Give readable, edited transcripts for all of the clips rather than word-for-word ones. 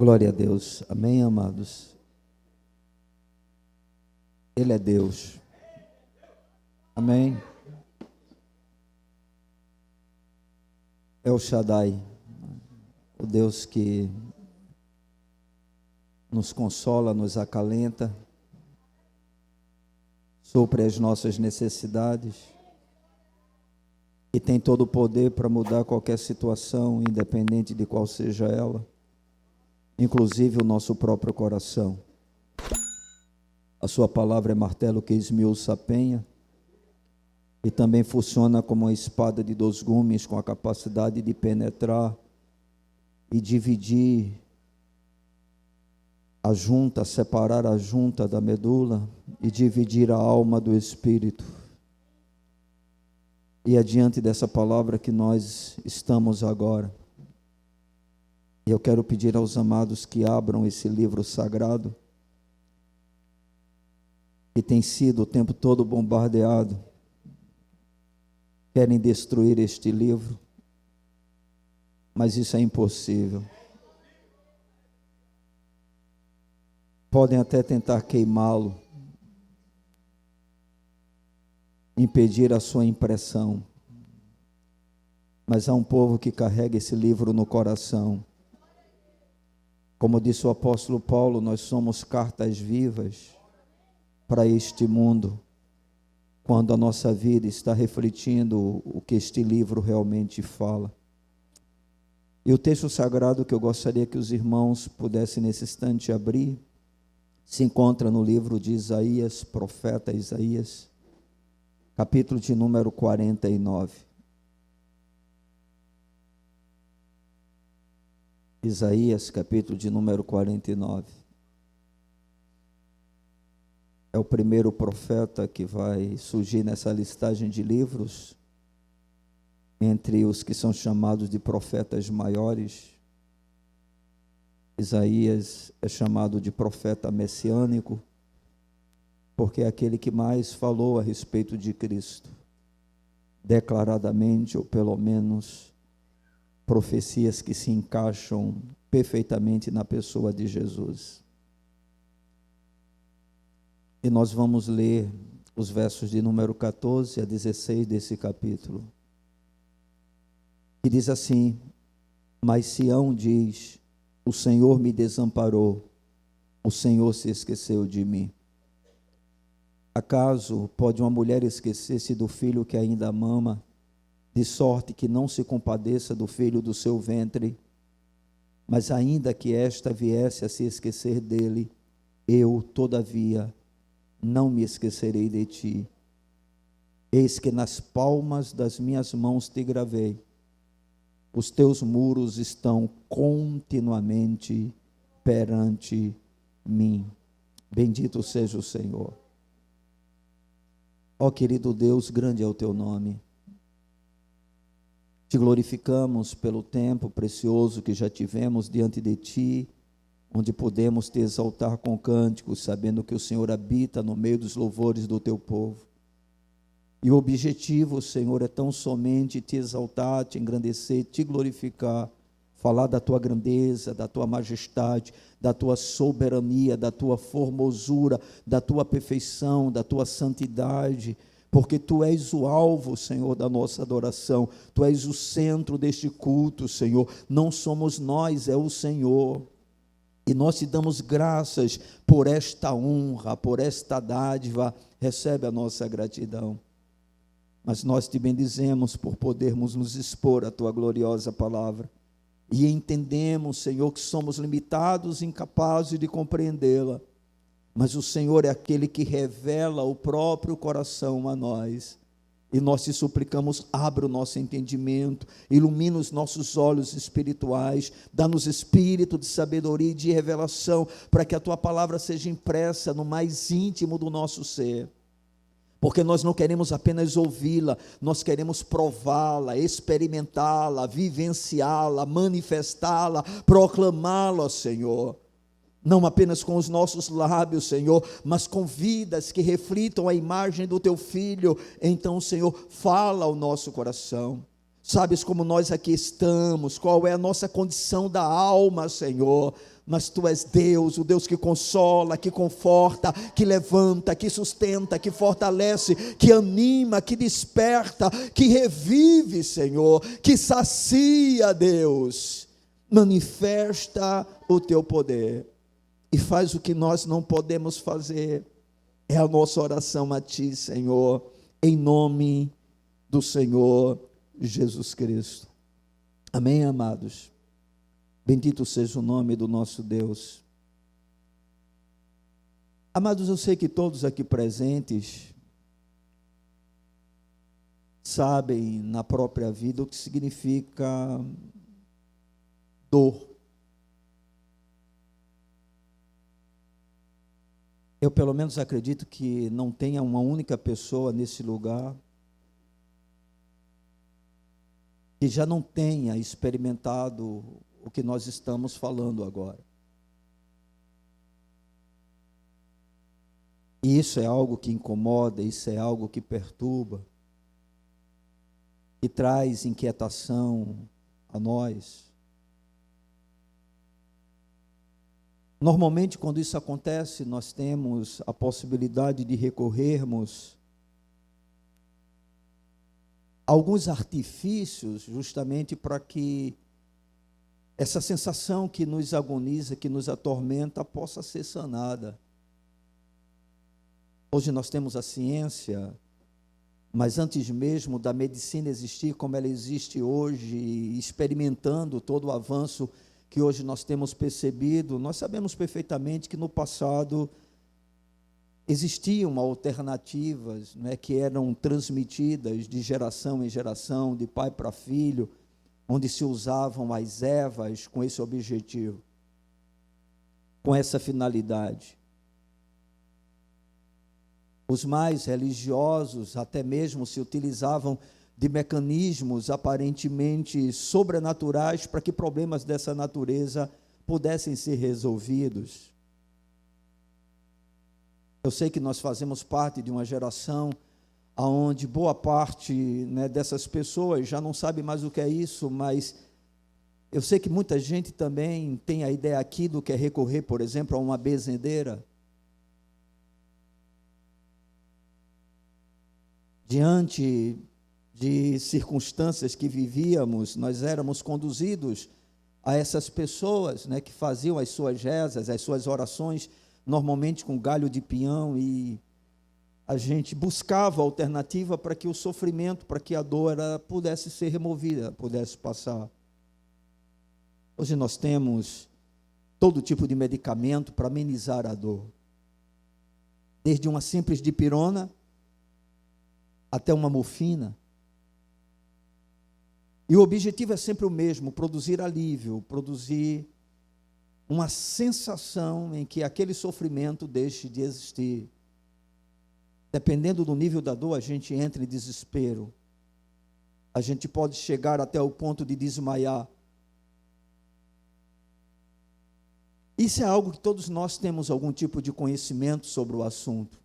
Glória a Deus. Amém, amados? Ele é Deus. Amém? É o Shaddai, o Deus que nos consola, nos acalenta, supre as nossas necessidades e tem todo o poder para mudar qualquer situação, independente de qual seja ela, inclusive o nosso próprio coração. A sua palavra é martelo que esmiuça a penha e também funciona como uma espada de 2 gumes com a capacidade de penetrar e dividir a junta, separar a junta da medula e dividir a alma do espírito. E é diante dessa palavra que nós estamos agora. E eu quero pedir aos amados que abram esse livro sagrado, que tem sido o tempo todo bombardeado. Querem destruir este livro, mas isso é impossível. Podem até tentar queimá-lo, impedir a sua impressão, mas há um povo que carrega esse livro no coração. Como disse o apóstolo Paulo, nós somos cartas vivas para este mundo, quando a nossa vida está refletindo o que este livro realmente fala. E o texto sagrado que eu gostaria que os irmãos pudessem nesse instante abrir, se encontra no livro de Isaías, profeta Isaías, capítulo de número 49. Isaías, capítulo de número 49. É o primeiro profeta que vai surgir nessa listagem de livros, entre os que são chamados de profetas maiores. Isaías é chamado de profeta messiânico, porque é aquele que mais falou a respeito de Cristo, declaradamente, ou pelo menos profecias que se encaixam perfeitamente na pessoa de Jesus. E nós vamos ler os versos de número 14 a 16 desse capítulo, que diz assim: Mas Sião diz, o Senhor me desamparou, o Senhor se esqueceu de mim. Acaso pode uma mulher esquecer-se do filho que ainda mama, de sorte que não se compadeça do filho do seu ventre? Mas ainda que esta viesse a se esquecer dele, eu, todavia, não me esquecerei de ti. Eis que nas palmas das minhas mãos te gravei. Os teus muros estão continuamente perante mim. Bendito seja o Senhor. Ó querido Deus, grande é o teu nome. Te glorificamos pelo tempo precioso que já tivemos diante de ti, onde podemos te exaltar com cânticos, sabendo que o Senhor habita no meio dos louvores do teu povo. E o objetivo, Senhor, é tão somente te exaltar, te engrandecer, te glorificar, falar da tua grandeza, da tua majestade, da tua soberania, da tua formosura, da tua perfeição, da tua santidade, porque tu és o alvo, Senhor, da nossa adoração, tu és o centro deste culto, Senhor. Não somos nós, é o Senhor. E nós te damos graças por esta honra, por esta dádiva. Recebe a nossa gratidão. Mas nós te bendizemos por podermos nos expor à tua gloriosa palavra. E entendemos, Senhor, que somos limitados e incapazes de compreendê-la. Mas o Senhor é aquele que revela o próprio coração a nós. E nós te suplicamos, abra o nosso entendimento, ilumina os nossos olhos espirituais, dá-nos espírito de sabedoria e de revelação, para que a tua palavra seja impressa no mais íntimo do nosso ser. Porque nós não queremos apenas ouvi-la, nós queremos prová-la, experimentá-la, vivenciá-la, manifestá-la, proclamá-la, Senhor. Não apenas com os nossos lábios, Senhor, mas com vidas que reflitam a imagem do Teu Filho. Então, Senhor, fala ao nosso coração. Sabes como nós aqui estamos, qual é a nossa condição da alma, Senhor. Mas Tu és Deus, o Deus que consola, que conforta, que levanta, que sustenta, que fortalece, que anima, que desperta, que revive, Senhor, que sacia, Deus. Manifesta o Teu poder e faz o que nós não podemos fazer. É a nossa oração a Ti, Senhor, em nome do Senhor Jesus Cristo. Amém, amados? Bendito seja o nome do nosso Deus. Amados, eu sei que todos aqui presentes sabem na própria vida o que significa dor. Eu pelo menos acredito que não tenha uma única pessoa nesse lugar que já não tenha experimentado o que nós estamos falando agora. E isso é algo que incomoda, isso é algo que perturba, que traz inquietação a nós. Normalmente, quando isso acontece, nós temos a possibilidade de recorrermos a alguns artifícios, justamente para que essa sensação que nos agoniza, que nos atormenta, possa ser sanada. Hoje nós temos a ciência, mas antes mesmo da medicina existir como ela existe hoje, experimentando todo o avanço que hoje nós temos percebido, nós sabemos perfeitamente que no passado existiam alternativas, né, que eram transmitidas de geração em geração, de pai para filho, onde se usavam as ervas com esse objetivo, com essa finalidade. Os mais religiosos até mesmo se utilizavam de mecanismos aparentemente sobrenaturais para que problemas dessa natureza pudessem ser resolvidos. Eu sei que nós fazemos parte de uma geração onde boa parte, né, dessas pessoas já não sabe mais o que é isso, mas eu sei que muita gente também tem a ideia aqui do que é recorrer, por exemplo, a uma benzedeira. Diante de circunstâncias que vivíamos, nós éramos conduzidos a essas pessoas, né, que faziam as suas rezas, as suas orações, normalmente com galho de pinhão, e a gente buscava alternativa para que o sofrimento, para que a dor pudesse ser removida, pudesse passar. Hoje nós temos todo tipo de medicamento para amenizar a dor, desde uma simples dipirona até uma morfina. E o objetivo é sempre o mesmo: produzir alívio, produzir uma sensação em que aquele sofrimento deixe de existir. Dependendo do nível da dor, a gente entra em desespero. A gente pode chegar até o ponto de desmaiar. Isso é algo que todos nós temos algum tipo de conhecimento sobre o assunto.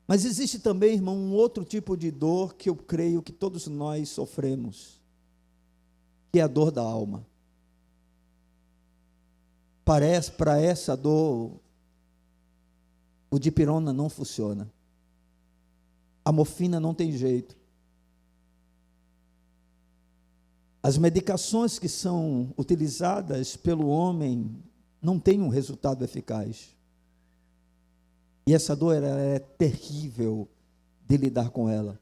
Mas existe também, irmão, um outro tipo de dor que eu creio que todos nós sofremos, que é a dor da alma. Para essa dor, o dipirona não funciona. A morfina não tem jeito. As medicações que são utilizadas pelo homem não têm um resultado eficaz. E essa dor é terrível de lidar com ela.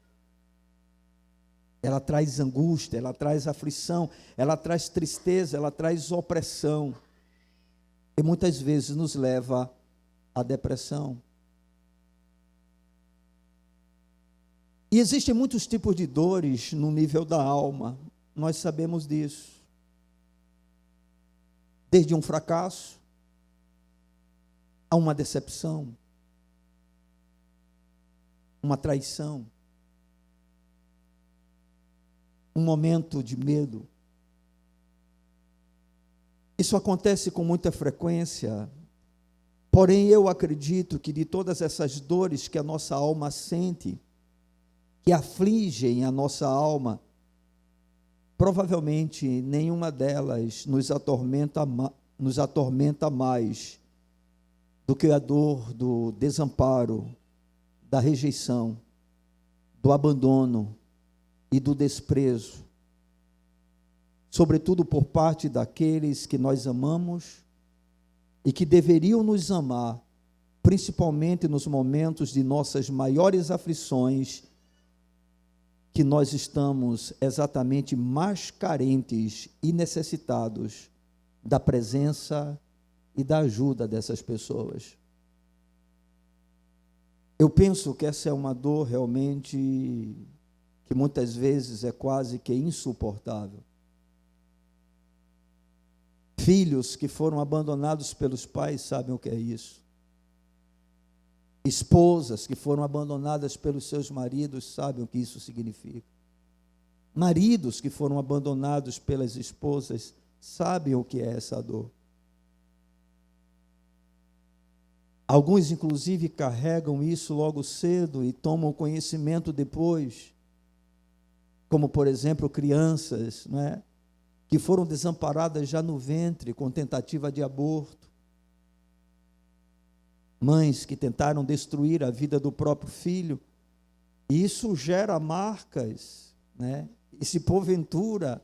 Ela traz angústia, ela traz aflição, ela traz tristeza, ela traz opressão. E muitas vezes nos leva à depressão. E existem muitos tipos de dores no nível da alma, nós sabemos disso. Desde um fracasso a uma decepção, uma traição, um momento de medo. Isso acontece com muita frequência, porém eu acredito que de todas essas dores que a nossa alma sente, que afligem a nossa alma, provavelmente nenhuma delas nos atormenta mais do que a dor do desamparo, da rejeição, do abandono e do desprezo, sobretudo por parte daqueles que nós amamos e que deveriam nos amar, principalmente nos momentos de nossas maiores aflições, que nós estamos exatamente mais carentes e necessitados da presença e da ajuda dessas pessoas. Eu penso que essa é uma dor realmente que muitas vezes é quase que insuportável. Filhos que foram abandonados pelos pais sabem o que é isso. Esposas que foram abandonadas pelos seus maridos sabem o que isso significa. Maridos que foram abandonados pelas esposas sabem o que é essa dor. Alguns, inclusive, carregam isso logo cedo e tomam conhecimento depois, como, por exemplo, crianças, não é? Que foram desamparadas já no ventre com tentativa de aborto. Mães que tentaram destruir a vida do próprio filho, e isso gera marcas, né? E se porventura,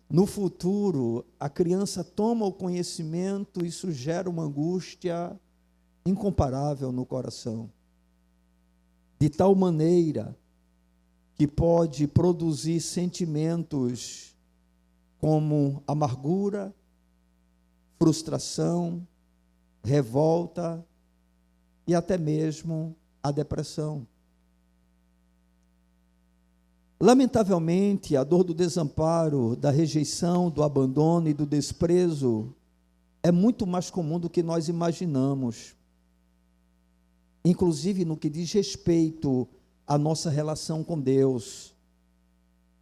no futuro, a criança toma o conhecimento, isso gera uma angústia incomparável no coração, de tal maneira que pode produzir sentimentos como amargura, frustração, revolta, e até mesmo a depressão. Lamentavelmente, a dor do desamparo, da rejeição, do abandono e do desprezo é muito mais comum do que nós imaginamos, inclusive no que diz respeito à nossa relação com Deus,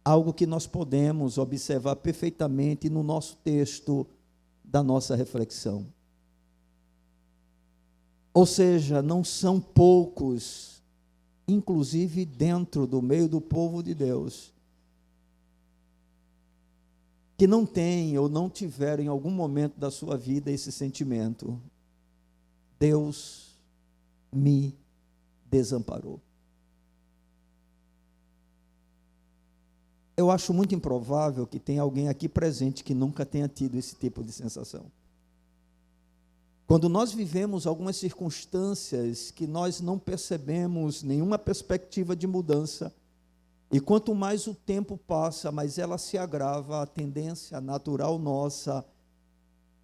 algo que nós podemos observar perfeitamente no nosso texto da nossa reflexão. Ou seja, não são poucos, inclusive dentro do meio do povo de Deus, que não têm ou não tiveram em algum momento da sua vida esse sentimento: Deus me desamparou. Eu acho muito improvável que tenha alguém aqui presente que nunca tenha tido esse tipo de sensação. Quando nós vivemos algumas circunstâncias que nós não percebemos nenhuma perspectiva de mudança, e quanto mais o tempo passa, mais ela se agrava, a tendência natural nossa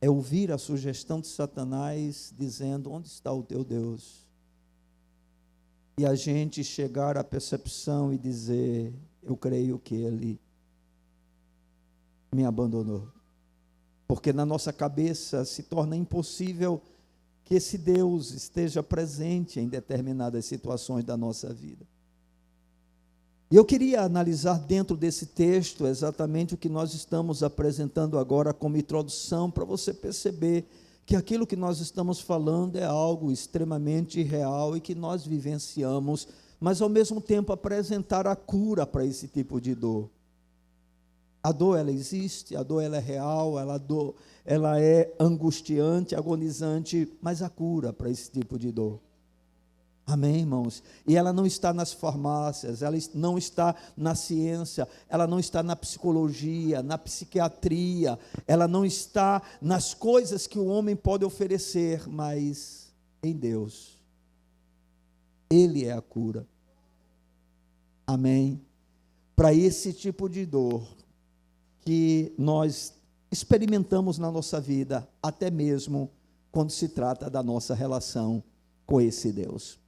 é ouvir a sugestão de Satanás dizendo: onde está o teu Deus? E a gente chegar à percepção e dizer: eu creio que ele me abandonou. Porque na nossa cabeça se torna impossível que esse Deus esteja presente em determinadas situações da nossa vida. E eu queria analisar dentro desse texto exatamente o que nós estamos apresentando agora como introdução, para você perceber que aquilo que nós estamos falando é algo extremamente real e que nós vivenciamos, mas ao mesmo tempo apresentar a cura para esse tipo de dor. A dor, ela existe, a dor, ela é real, ela é angustiante, agonizante, mas a cura para esse tipo de dor. Amém, irmãos? E ela não está nas farmácias, ela não está na ciência, ela não está na psicologia, na psiquiatria, ela não está nas coisas que o homem pode oferecer, mas em Deus. Ele é a cura. Amém? Para esse tipo de dor que nós experimentamos na nossa vida, até mesmo quando se trata da nossa relação com esse Deus.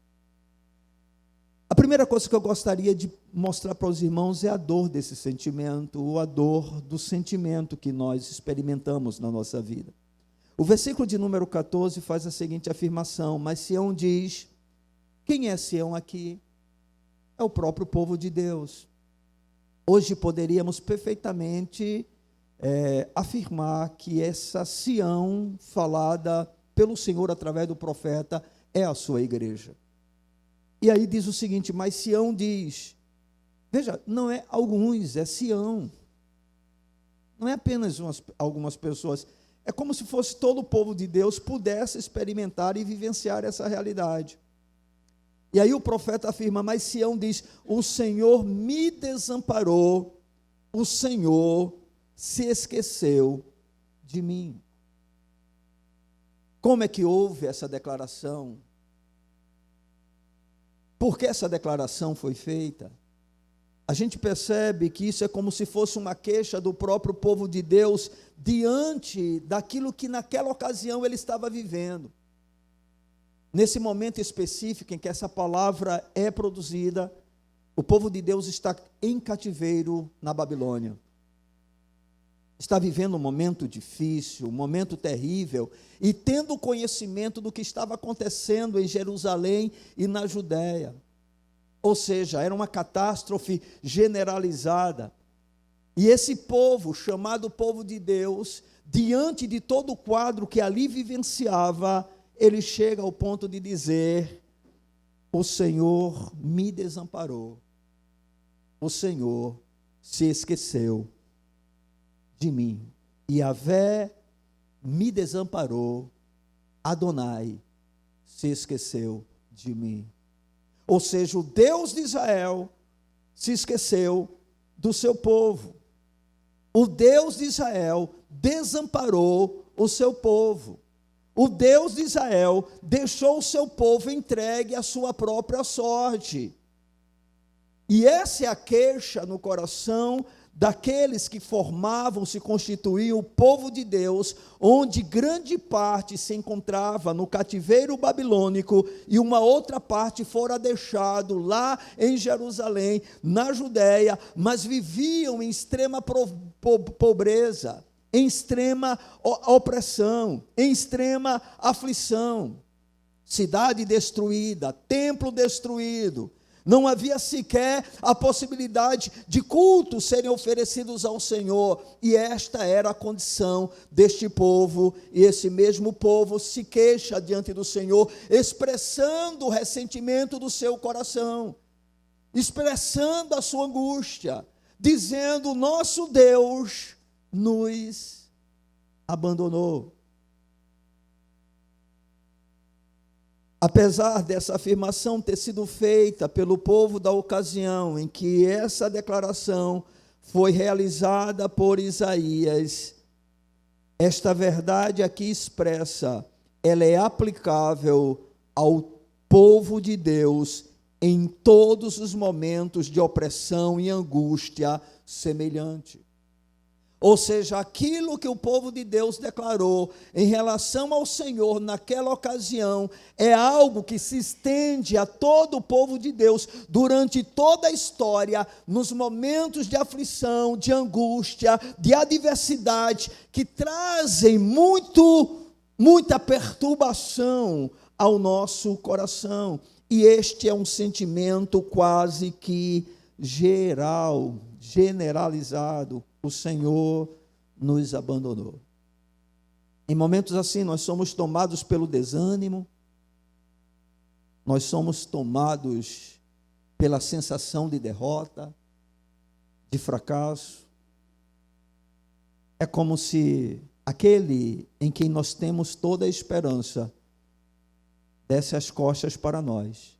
A primeira coisa que eu gostaria de mostrar para os irmãos é a dor desse sentimento, ou a dor do sentimento que nós experimentamos na nossa vida. O versículo de número 14 faz a seguinte afirmação: mas Sião diz, quem é Sião aqui? É o próprio povo de Deus. Hoje poderíamos perfeitamente afirmar que essa Sião falada pelo Senhor através do profeta é a sua igreja. E aí diz o seguinte: mas Sião diz, Veja, não é alguns, é Sião. Não é apenas algumas pessoas. É como se fosse todo o povo de Deus pudesse experimentar e vivenciar essa realidade. E aí o profeta afirma, mas Sião diz, o Senhor me desamparou, o Senhor se esqueceu de mim. Como é que houve essa declaração? Por que essa declaração foi feita? A gente percebe que isso é como se fosse uma queixa do próprio povo de Deus diante daquilo que naquela ocasião ele estava vivendo. Nesse momento específico em que essa palavra é produzida, o povo de Deus está em cativeiro na Babilônia. Está vivendo um momento difícil, um momento terrível, e tendo conhecimento do que estava acontecendo em Jerusalém e na Judéia. Ou seja, era uma catástrofe generalizada. E esse povo, chamado povo de Deus, diante de todo o quadro que ali vivenciava, ele chega ao ponto de dizer, o Senhor me desamparou, o Senhor se esqueceu de mim. Yahvé me desamparou, Adonai se esqueceu de mim. Ou seja, o Deus de Israel se esqueceu do seu povo. O Deus de Israel desamparou o seu povo. O Deus de Israel deixou o seu povo entregue à sua própria sorte. E essa é a queixa no coração daqueles que formavam, se constituíam o povo de Deus, onde grande parte se encontrava no cativeiro babilônico e uma outra parte fora deixado lá em Jerusalém, na Judéia, mas viviam em extrema pobreza, em extrema opressão, em extrema aflição. Cidade destruída, templo destruído. Não havia sequer a possibilidade de cultos serem oferecidos ao Senhor, e esta era a condição deste povo, e esse mesmo povo se queixa diante do Senhor, expressando o ressentimento do seu coração, expressando a sua angústia, dizendo, nosso Deus nos abandonou. Apesar dessa afirmação ter sido feita pelo povo da ocasião em que essa declaração foi realizada por Isaías, esta verdade aqui expressa, ela é aplicável ao povo de Deus em todos os momentos de opressão e angústia semelhante. Ou seja, aquilo que o povo de Deus declarou em relação ao Senhor naquela ocasião é algo que se estende a todo o povo de Deus durante toda a história, nos momentos de aflição, de angústia, de adversidade, que trazem muita perturbação ao nosso coração. E este é um sentimento quase que geral, generalizado. O Senhor nos abandonou. Em momentos assim, nós somos tomados pelo desânimo, nós somos tomados pela sensação de derrota, de fracasso. É como se aquele em quem nós temos toda a esperança desse as costas para nós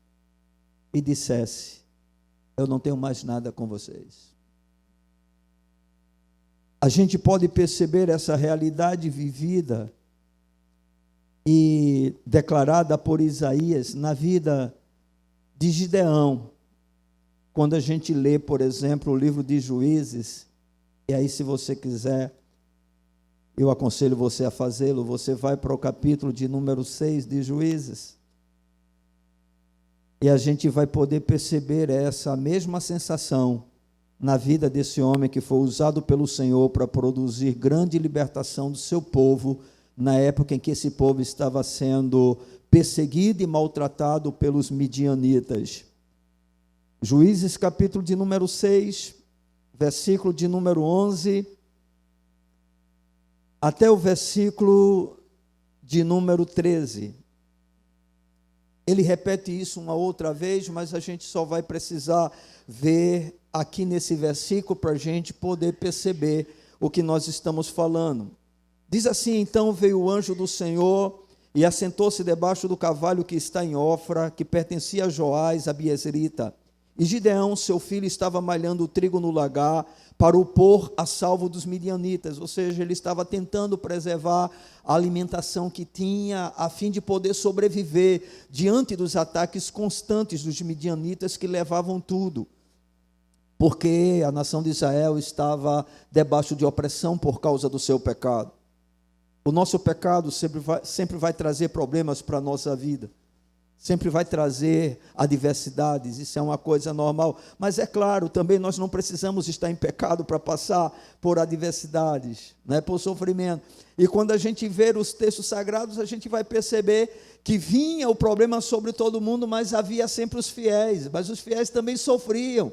e dissesse, eu não tenho mais nada com vocês. A gente pode perceber essa realidade vivida e declarada por Isaías na vida de Gideão. Quando a gente lê, por exemplo, o livro de Juízes, e aí se você quiser, eu aconselho você a fazê-lo, você vai para o capítulo de número 6 de Juízes, e a gente vai poder perceber essa mesma sensação na vida desse homem que foi usado pelo Senhor para produzir grande libertação do seu povo, na época em que esse povo estava sendo perseguido e maltratado pelos midianitas. Juízes capítulo de número 6, versículo de número 11, até o versículo de número 13. Ele repete isso uma outra vez, mas a gente só vai precisar ver aqui nesse versículo para a gente poder perceber o que nós estamos falando. Diz assim: então veio o anjo do Senhor e assentou-se debaixo do cavalo que está em Ofra, que pertencia a Joás, a Biezrita. E Gideão, seu filho, estava malhando o trigo no lagar para o pôr a salvo dos midianitas, ou seja, ele estava tentando preservar a alimentação que tinha, a fim de poder sobreviver diante dos ataques constantes dos midianitas que levavam tudo, porque a nação de Israel estava debaixo de opressão por causa do seu pecado. O nosso pecado sempre vai trazer problemas para a nossa vida, sempre vai trazer adversidades, isso é uma coisa normal, mas é claro, também nós não precisamos estar em pecado para passar por adversidades, né, por sofrimento. E quando a gente vê os textos sagrados, a gente vai perceber que vinha o problema sobre todo mundo, mas havia sempre os fiéis, mas os fiéis também sofriam,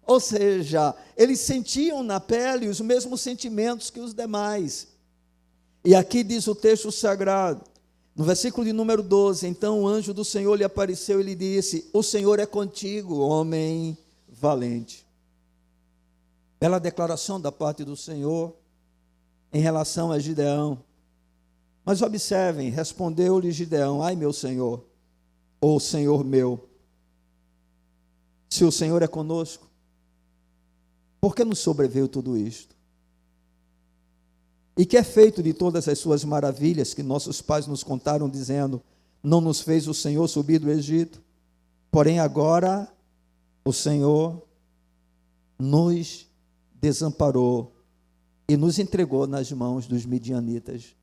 ou seja, eles sentiam na pele os mesmos sentimentos que os demais. E aqui diz o texto sagrado, no versículo de número 12, então o anjo do Senhor lhe apareceu e lhe disse: o Senhor é contigo, homem valente. Bela declaração da parte do Senhor em relação a Gideão. Mas observem, respondeu-lhe Gideão: ai meu Senhor, ou Senhor meu, se o Senhor é conosco, por que nos sobreveio tudo isto? E que é feito de todas as suas maravilhas que nossos pais nos contaram, dizendo: não nos fez o Senhor subir do Egito? Porém agora o Senhor nos desamparou e nos entregou nas mãos dos midianitas.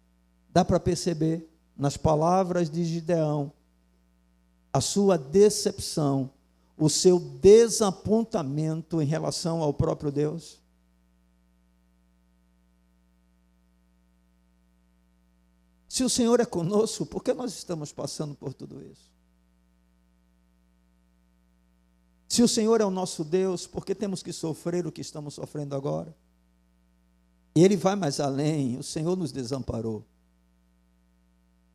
Dá para perceber nas palavras de Gideão a sua decepção, o seu desapontamento em relação ao próprio Deus. Se o Senhor é conosco, por que nós estamos passando por tudo isso? Se o Senhor é o nosso Deus, por que temos que sofrer o que estamos sofrendo agora? E ele vai mais além: o Senhor nos desamparou.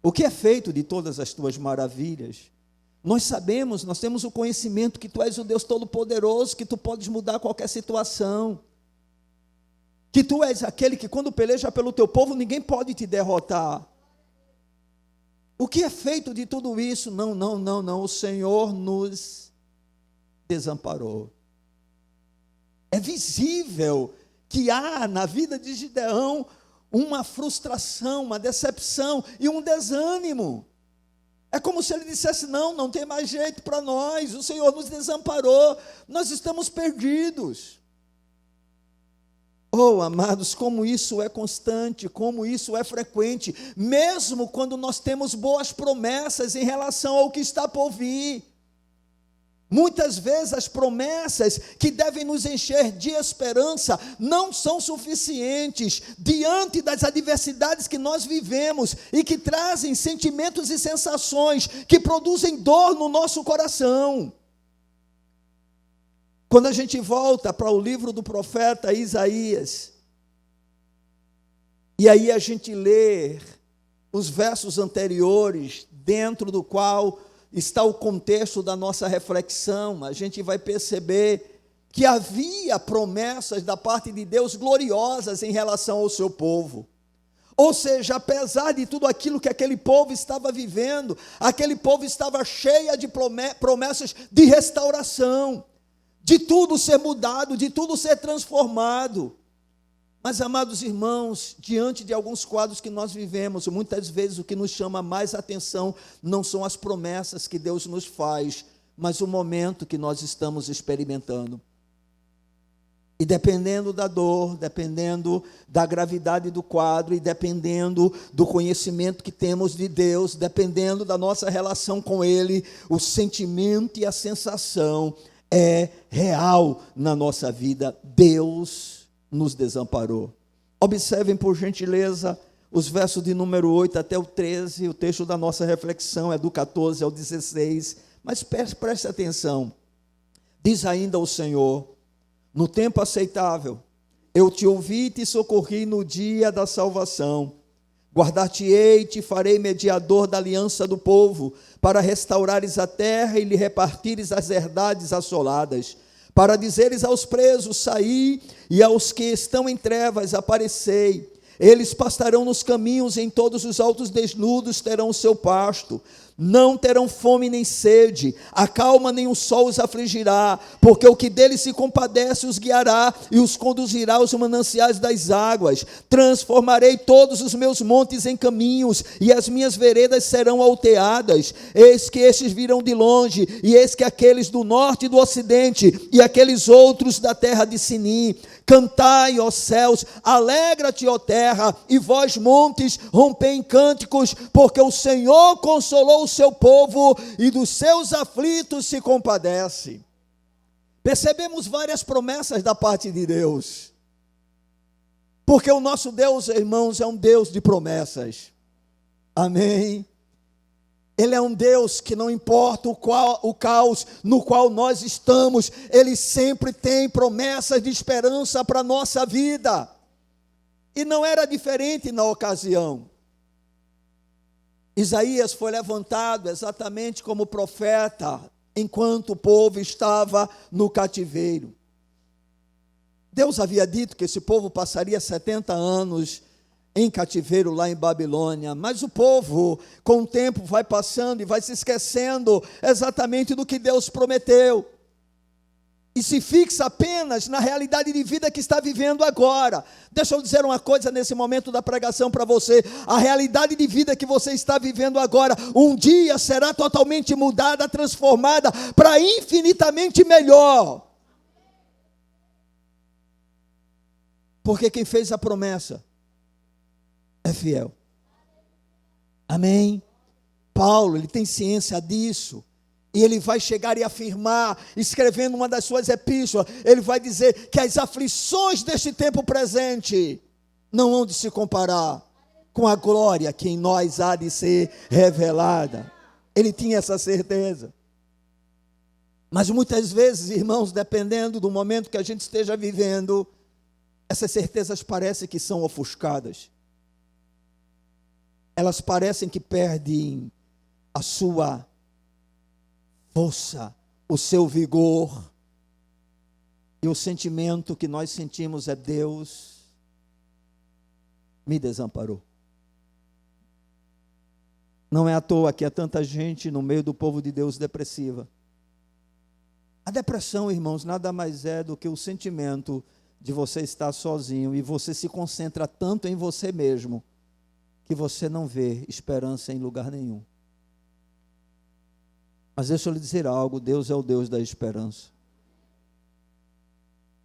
O que é feito de todas as tuas maravilhas? Nós sabemos, nós temos o conhecimento que tu és o Deus Todo-Poderoso, que tu podes mudar qualquer situação, que tu és aquele que quando peleja pelo teu povo, ninguém pode te derrotar. O que é feito de tudo isso? Não, o Senhor nos desamparou. É visível que há na vida de Gideão uma frustração, uma decepção e um desânimo. É como se ele dissesse: não tem mais jeito para nós, o Senhor nos desamparou, nós estamos perdidos. Oh, amados, como isso é constante, como isso é frequente, mesmo quando nós temos boas promessas em relação ao que está por vir. Muitas vezes as promessas que devem nos encher de esperança não são suficientes diante das adversidades que nós vivemos e que trazem sentimentos e sensações que produzem dor no nosso coração. Quando a gente volta para o livro do profeta Isaías, e aí a gente lê os versos anteriores, dentro do qual está o contexto da nossa reflexão, a gente vai perceber que havia promessas da parte de Deus gloriosas em relação ao seu povo. Ou seja, apesar de tudo aquilo que aquele povo estava vivendo, aquele povo estava cheio de promessas de restauração, de tudo ser mudado, de tudo ser transformado. Mas, amados irmãos, diante de alguns quadros que nós vivemos, muitas vezes o que nos chama mais atenção não são as promessas que Deus nos faz, mas o momento que nós estamos experimentando. E dependendo da dor, dependendo da gravidade do quadro, e dependendo do conhecimento que temos de Deus, dependendo da nossa relação com Ele, o sentimento e a sensação é real na nossa vida. Deus nos desamparou. Observem, por gentileza, os versos de número 8 até o 13, o texto da nossa reflexão é do 14 ao 16, mas preste atenção. Diz ainda o Senhor: no tempo aceitável, eu te ouvi e te socorri no dia da salvação. Guardar-te-ei e te farei mediador da aliança do povo, para restaurares a terra e lhe repartires as herdades assoladas, para dizeres aos presos: saí, e aos que estão em trevas aparecei. Eles pastarão nos caminhos, em todos os altos desnudos terão o seu pasto. Não terão fome nem sede, a calma nem o sol os afligirá, porque o que deles se compadece os guiará e os conduzirá aos mananciais das águas. Transformarei todos os meus montes em caminhos, e as minhas veredas serão alteadas. Eis que estes virão de longe, e eis que aqueles do norte e do ocidente, e aqueles outros da terra de Sinim. Cantai, ó céus, alegra-te, ó terra, e vós, montes, rompei em cânticos, porque o Senhor consolou o seu povo, e dos seus aflitos se compadece. Percebemos várias promessas da parte de Deus, porque o nosso Deus, irmãos, é um Deus de promessas. Amém? Ele é um Deus que não importa o caos no qual nós estamos, Ele sempre tem promessas de esperança para a nossa vida. E não era diferente na ocasião. Isaías foi levantado exatamente como profeta, enquanto o povo estava no cativeiro. Deus havia dito que esse povo passaria 70 anos em cativeiro lá em Babilônia, mas o povo, com o tempo, vai passando e vai se esquecendo exatamente do que Deus prometeu, e se fixa apenas na realidade de vida que está vivendo agora. Deixa eu dizer uma coisa nesse momento da pregação para você: a realidade de vida que você está vivendo agora, um dia será totalmente mudada, transformada para infinitamente melhor, porque quem fez a promessa é fiel. Amém? Paulo, ele tem ciência disso, e ele vai chegar e afirmar, escrevendo uma das suas epístolas, ele vai dizer que as aflições deste tempo presente não hão de se comparar com a glória que em nós há de ser revelada. Ele tinha essa certeza. Mas muitas vezes, irmãos, dependendo do momento que a gente esteja vivendo, essas certezas parecem que são ofuscadas. Elas parecem que perdem a sua força, o seu vigor. E o sentimento que nós sentimos é: Deus me desamparou. Não é à toa que há tanta gente no meio do povo de Deus depressiva. A depressão, irmãos, nada mais é do que o sentimento de você estar sozinho, e você se concentra tanto em você mesmo, que você não vê esperança em lugar nenhum. Mas deixa eu lhe dizer algo: Deus é o Deus da esperança.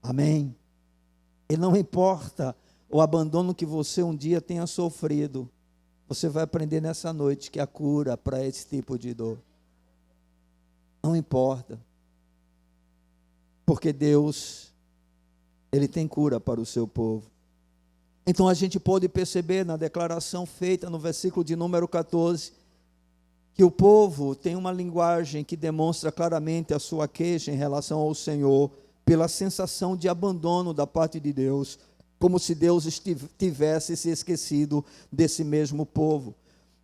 Amém? E não importa o abandono que você um dia tenha sofrido, você vai aprender nessa noite que há cura para esse tipo de dor. Não importa, porque Deus, Ele tem cura para o seu povo. Então a gente pode perceber na declaração feita no versículo de número 14, que o povo tem uma linguagem que demonstra claramente a sua queixa em relação ao Senhor, pela sensação de abandono da parte de Deus, como se Deus tivesse se esquecido desse mesmo povo.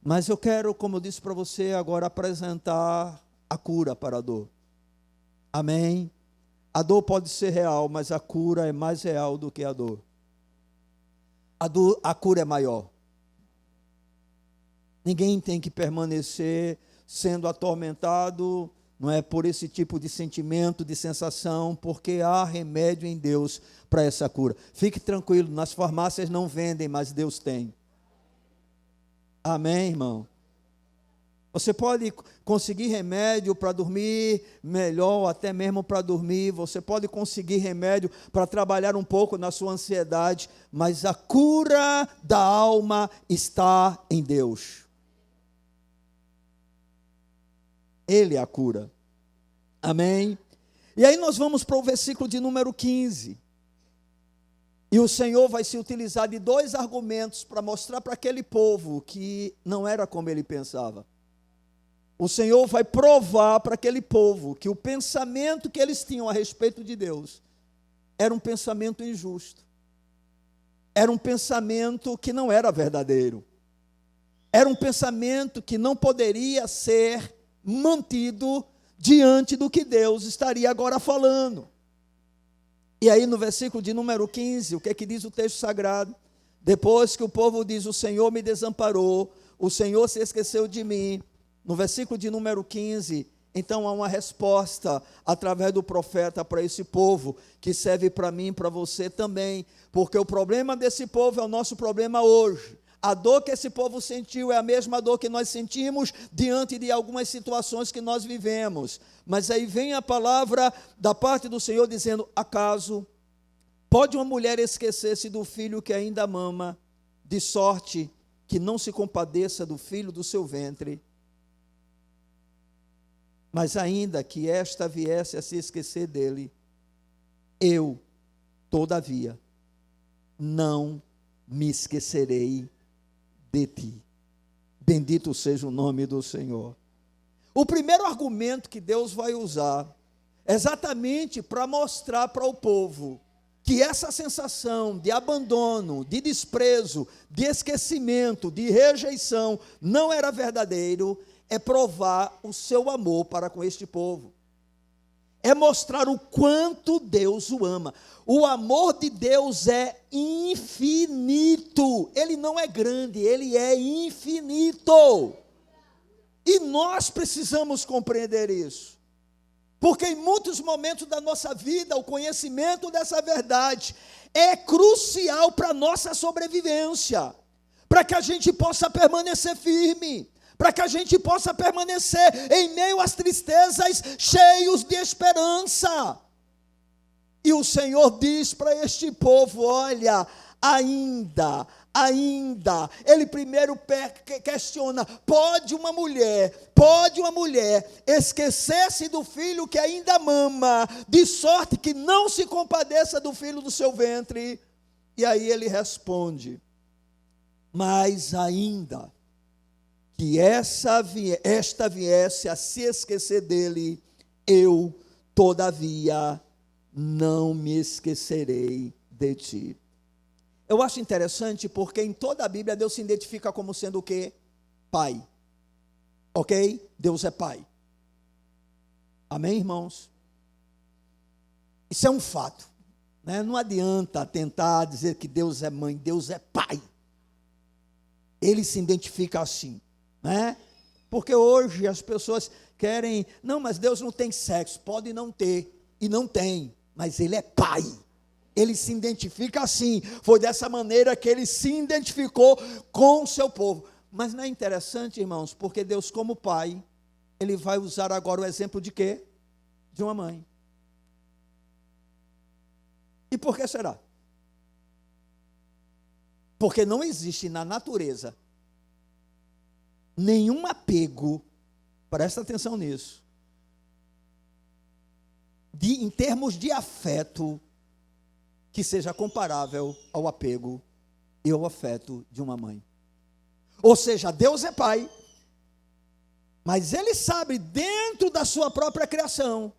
Mas eu quero, como eu disse para você, agora apresentar a cura para a dor. Amém? A dor pode ser real, mas a cura é mais real do que a dor. A cura é maior. Ninguém tem que permanecer sendo atormentado, não é, por esse tipo de sentimento, de sensação, porque há remédio em Deus para essa cura. Fique tranquilo, nas farmácias não vendem, mas Deus tem. Amém, irmão? Você pode conseguir remédio para dormir melhor, até mesmo para dormir. Você pode conseguir remédio para trabalhar um pouco na sua ansiedade, mas a cura da alma está em Deus. Ele é a cura. Amém? E aí nós vamos para o versículo de número 15. E o Senhor vai se utilizar de dois argumentos para mostrar para aquele povo que não era como ele pensava. O Senhor vai provar para aquele povo que o pensamento que eles tinham a respeito de Deus era um pensamento injusto. Era um pensamento que não era verdadeiro. Era um pensamento que não poderia ser mantido diante do que Deus estaria agora falando. E aí no versículo de número 15, o que é que diz o texto sagrado? Depois que o povo diz, o Senhor me desamparou, o Senhor se esqueceu de mim. No versículo de número 15, então há uma resposta através do profeta para esse povo, que serve para mim e para você também, porque o problema desse povo é o nosso problema hoje. A dor que esse povo sentiu é a mesma dor que nós sentimos diante de algumas situações que nós vivemos. Mas aí vem a palavra da parte do Senhor dizendo, acaso pode uma mulher esquecer-se do filho que ainda mama, de sorte que não se compadeça do filho do seu ventre? Mas ainda que esta viesse a se esquecer dele, eu, todavia, não me esquecerei de ti. Bendito seja o nome do Senhor. O primeiro argumento que Deus vai usar, exatamente para mostrar para o povo, que essa sensação de abandono, de desprezo, de esquecimento, de rejeição, não era verdadeiro, é provar o seu amor para com este povo. É mostrar o quanto Deus o ama. O amor de Deus é infinito. Ele não é grande, ele é infinito. E nós precisamos compreender isso. Porque em muitos momentos da nossa vida, o conhecimento dessa verdade é crucial para a nossa sobrevivência, para que a gente possa permanecer firme, para que a gente possa permanecer em meio às tristezas, cheios de esperança. E o Senhor diz para este povo, olha, ainda, ele primeiro questiona, pode uma mulher esquecer-se do filho que ainda mama, de sorte que não se compadeça do filho do seu ventre? E aí ele responde, mas ainda que esta viesse a se esquecer dele, eu, todavia, não me esquecerei de ti. Eu acho interessante porque em toda a Bíblia Deus se identifica como sendo o quê? Pai. Ok? Deus é Pai. Amém, irmãos? Isso é um fato, né? Não adianta tentar dizer que Deus é mãe, Deus é Pai. Ele se identifica assim, né? Porque hoje as pessoas querem, não, mas Deus não tem sexo, pode não ter, e não tem, mas Ele é Pai. Ele se identifica assim, foi dessa maneira que Ele se identificou com o seu povo. Mas não é interessante, irmãos, porque Deus como Pai, Ele vai usar agora o exemplo de quê? De uma mãe. E por que será? Porque não existe na natureza nenhum apego, presta atenção nisso, em termos de afeto, que seja comparável ao apego e ao afeto de uma mãe. Ou seja, Deus é Pai, mas Ele sabe, dentro da sua própria criação,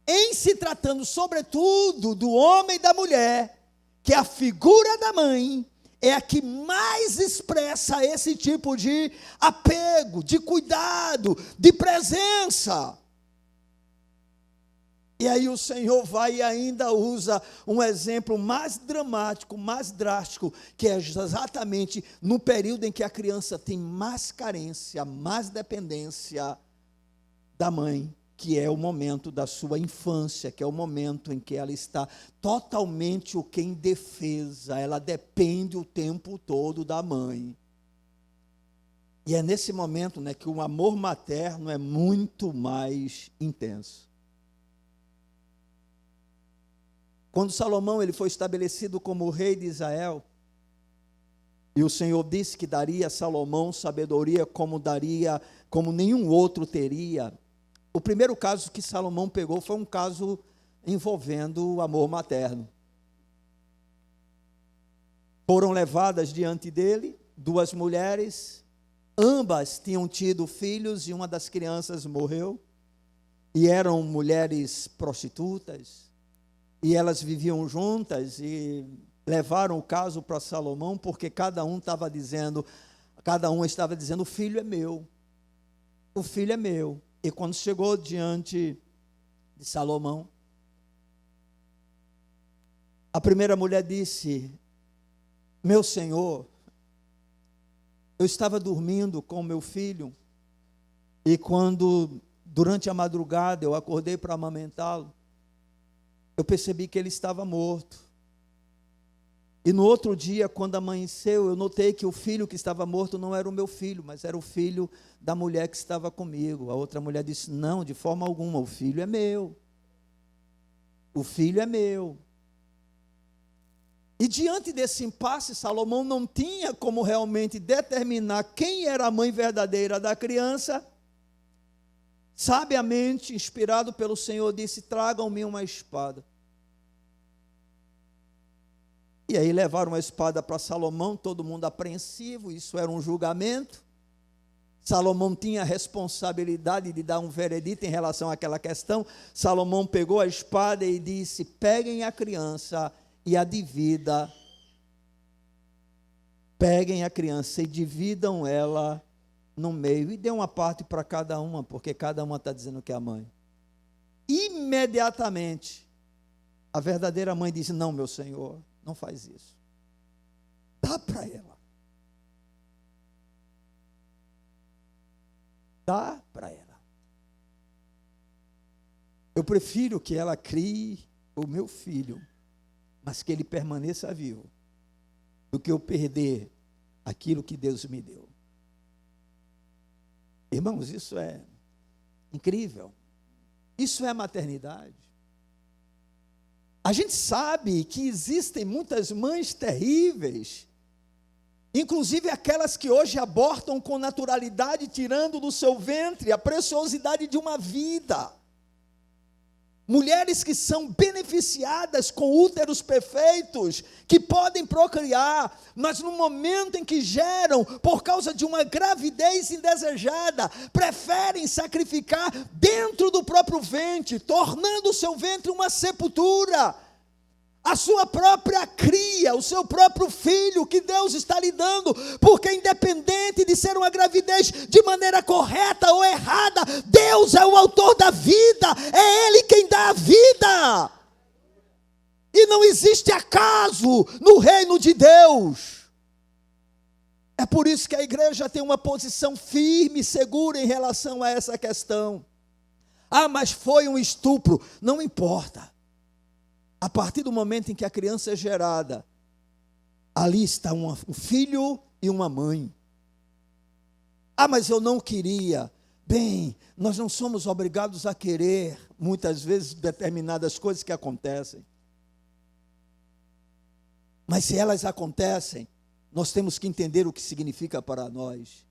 em se tratando sobretudo do homem e da mulher, que a figura da mãe é a que mais expressa esse tipo de apego, de cuidado, de presença. E aí o Senhor vai e ainda usa um exemplo mais dramático, mais drástico, que é exatamente no período em que a criança tem mais carência, mais dependência da mãe, que é o momento da sua infância, que é o momento em que ela está totalmente indefesa, ela depende o tempo todo da mãe. E é nesse momento, né, que o amor materno é muito mais intenso. Quando Salomão ele foi estabelecido como rei de Israel, e o Senhor disse que daria a Salomão sabedoria como nenhum outro teria, o primeiro caso que Salomão pegou foi um caso envolvendo o amor materno. Foram levadas diante dele 2 mulheres, ambas tinham tido filhos e uma das crianças morreu, e eram mulheres prostitutas, e elas viviam juntas e levaram o caso para Salomão, porque cada um estava dizendo, o filho é meu, o filho é meu. E quando chegou diante de Salomão, A primeira mulher disse: meu senhor, eu estava dormindo com meu filho, e quando, durante a madrugada, eu acordei para amamentá-lo, eu percebi que ele estava morto. E no outro dia, quando amanheceu, eu notei que o filho que estava morto não era o meu filho, mas era o filho da mulher que estava comigo. A outra mulher disse: não, de forma alguma, o filho é meu. O filho é meu. E diante desse impasse, Salomão não tinha como realmente determinar quem era a mãe verdadeira da criança. Sabiamente, inspirado pelo Senhor, disse: tragam-me uma espada. E aí levaram a espada para Salomão, todo mundo apreensivo, isso era um julgamento. Salomão tinha a responsabilidade de dar um veredito em relação àquela questão. Salomão pegou a espada e disse: peguem a criança e a divida. Peguem a criança e dividam ela no meio. E dê uma parte para cada uma, porque cada uma está dizendo que é a mãe. Imediatamente, a verdadeira mãe disse: não, meu senhor, não faz isso. Dá para ela. Dá para ela. Eu prefiro que ela crie o meu filho, mas que ele permaneça vivo, do que eu perder aquilo que Deus me deu. Irmãos, isso é incrível. Isso é maternidade. A gente sabe que existem muitas mães terríveis, inclusive aquelas que hoje abortam com naturalidade, tirando do seu ventre a preciosidade de uma vida. Mulheres que são beneficiadas com úteros perfeitos, que podem procriar, mas no momento em que geram, por causa de uma gravidez indesejada, preferem sacrificar dentro do próprio ventre, tornando o seu ventre uma sepultura. A sua própria cria, o seu próprio filho que Deus está lhe dando, porque independente de ser uma gravidez de maneira correta ou errada, Deus é o autor da vida, é Ele quem dá a vida. E não existe acaso no reino de Deus. É por isso que a igreja tem uma posição firme e segura em relação a essa questão. Ah, mas foi um estupro, não importa. A partir do momento em que a criança é gerada, ali está um filho e uma mãe. Ah, mas eu não queria. Bem, nós não somos obrigados a querer, muitas vezes, determinadas coisas que acontecem. Mas se elas acontecem, nós temos que entender o que significa para nós.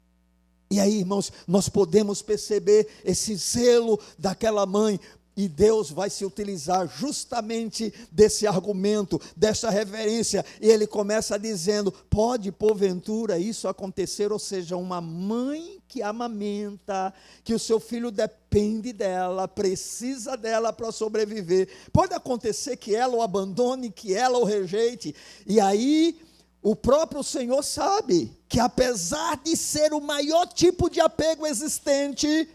E aí, irmãos, nós podemos perceber esse zelo daquela mãe. E Deus vai se utilizar justamente desse argumento, dessa reverência. E Ele começa dizendo: pode porventura isso acontecer? Ou seja, uma mãe que amamenta, que o seu filho depende dela, precisa dela para sobreviver. Pode acontecer que ela o abandone, que ela o rejeite. E aí, o próprio Senhor sabe que apesar de ser o maior tipo de apego existente,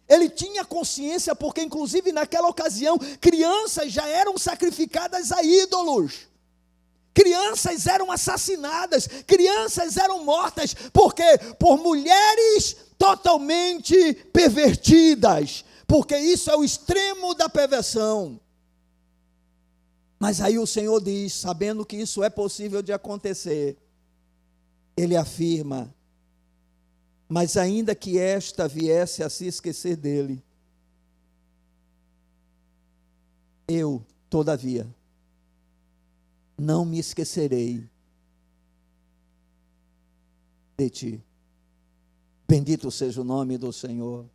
Ele tinha consciência, porque inclusive naquela ocasião, crianças já eram sacrificadas a ídolos. Crianças eram assassinadas, crianças eram mortas, porque por mulheres totalmente pervertidas, porque isso é o extremo da perversão. Mas aí o Senhor diz, sabendo que isso é possível de acontecer, Ele afirma: mas ainda que esta viesse a se esquecer dele, eu, todavia, não me esquecerei de ti. Bendito seja o nome do Senhor.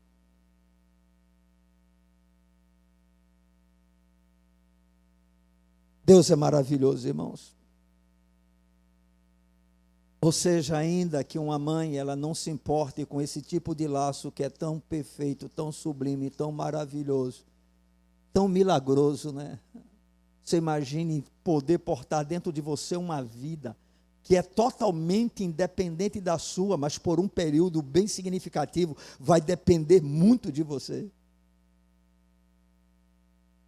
Deus é maravilhoso, irmãos. Ou seja, ainda que uma mãe, ela não se importe com esse tipo de laço que é tão perfeito, tão sublime, tão maravilhoso, tão milagroso, né? Você imagine poder portar dentro de você uma vida que é totalmente independente da sua, mas por um período bem significativo, vai depender muito de você.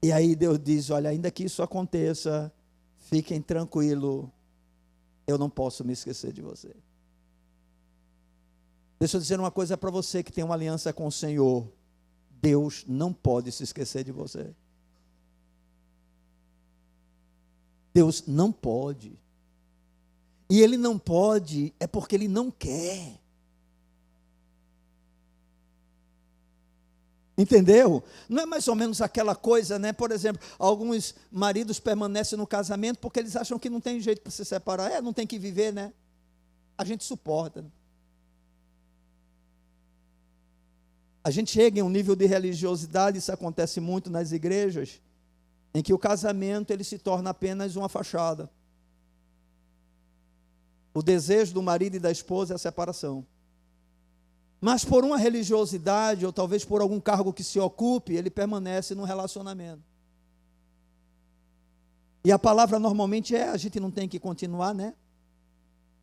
E aí Deus diz: olha, ainda que isso aconteça, Fiquem tranquilos, eu não posso me esquecer de você. Deixa eu dizer uma coisa para você que tem uma aliança com o Senhor. Deus não pode se esquecer de você. Deus não pode. E Ele não pode é porque Ele não quer. Entendeu? Não é mais ou menos aquela coisa, né? Por exemplo, alguns maridos permanecem no casamento porque eles acham que não tem jeito para se separar. Não tem que viver, né? A gente suporta. A gente chega em um nível de religiosidade, isso acontece muito nas igrejas, em que o casamento ele se torna apenas uma fachada. O desejo do marido e da esposa é a separação. Mas por uma religiosidade, ou talvez por algum cargo que se ocupe, ele permanece no relacionamento. E a palavra normalmente a gente não tem que continuar, né?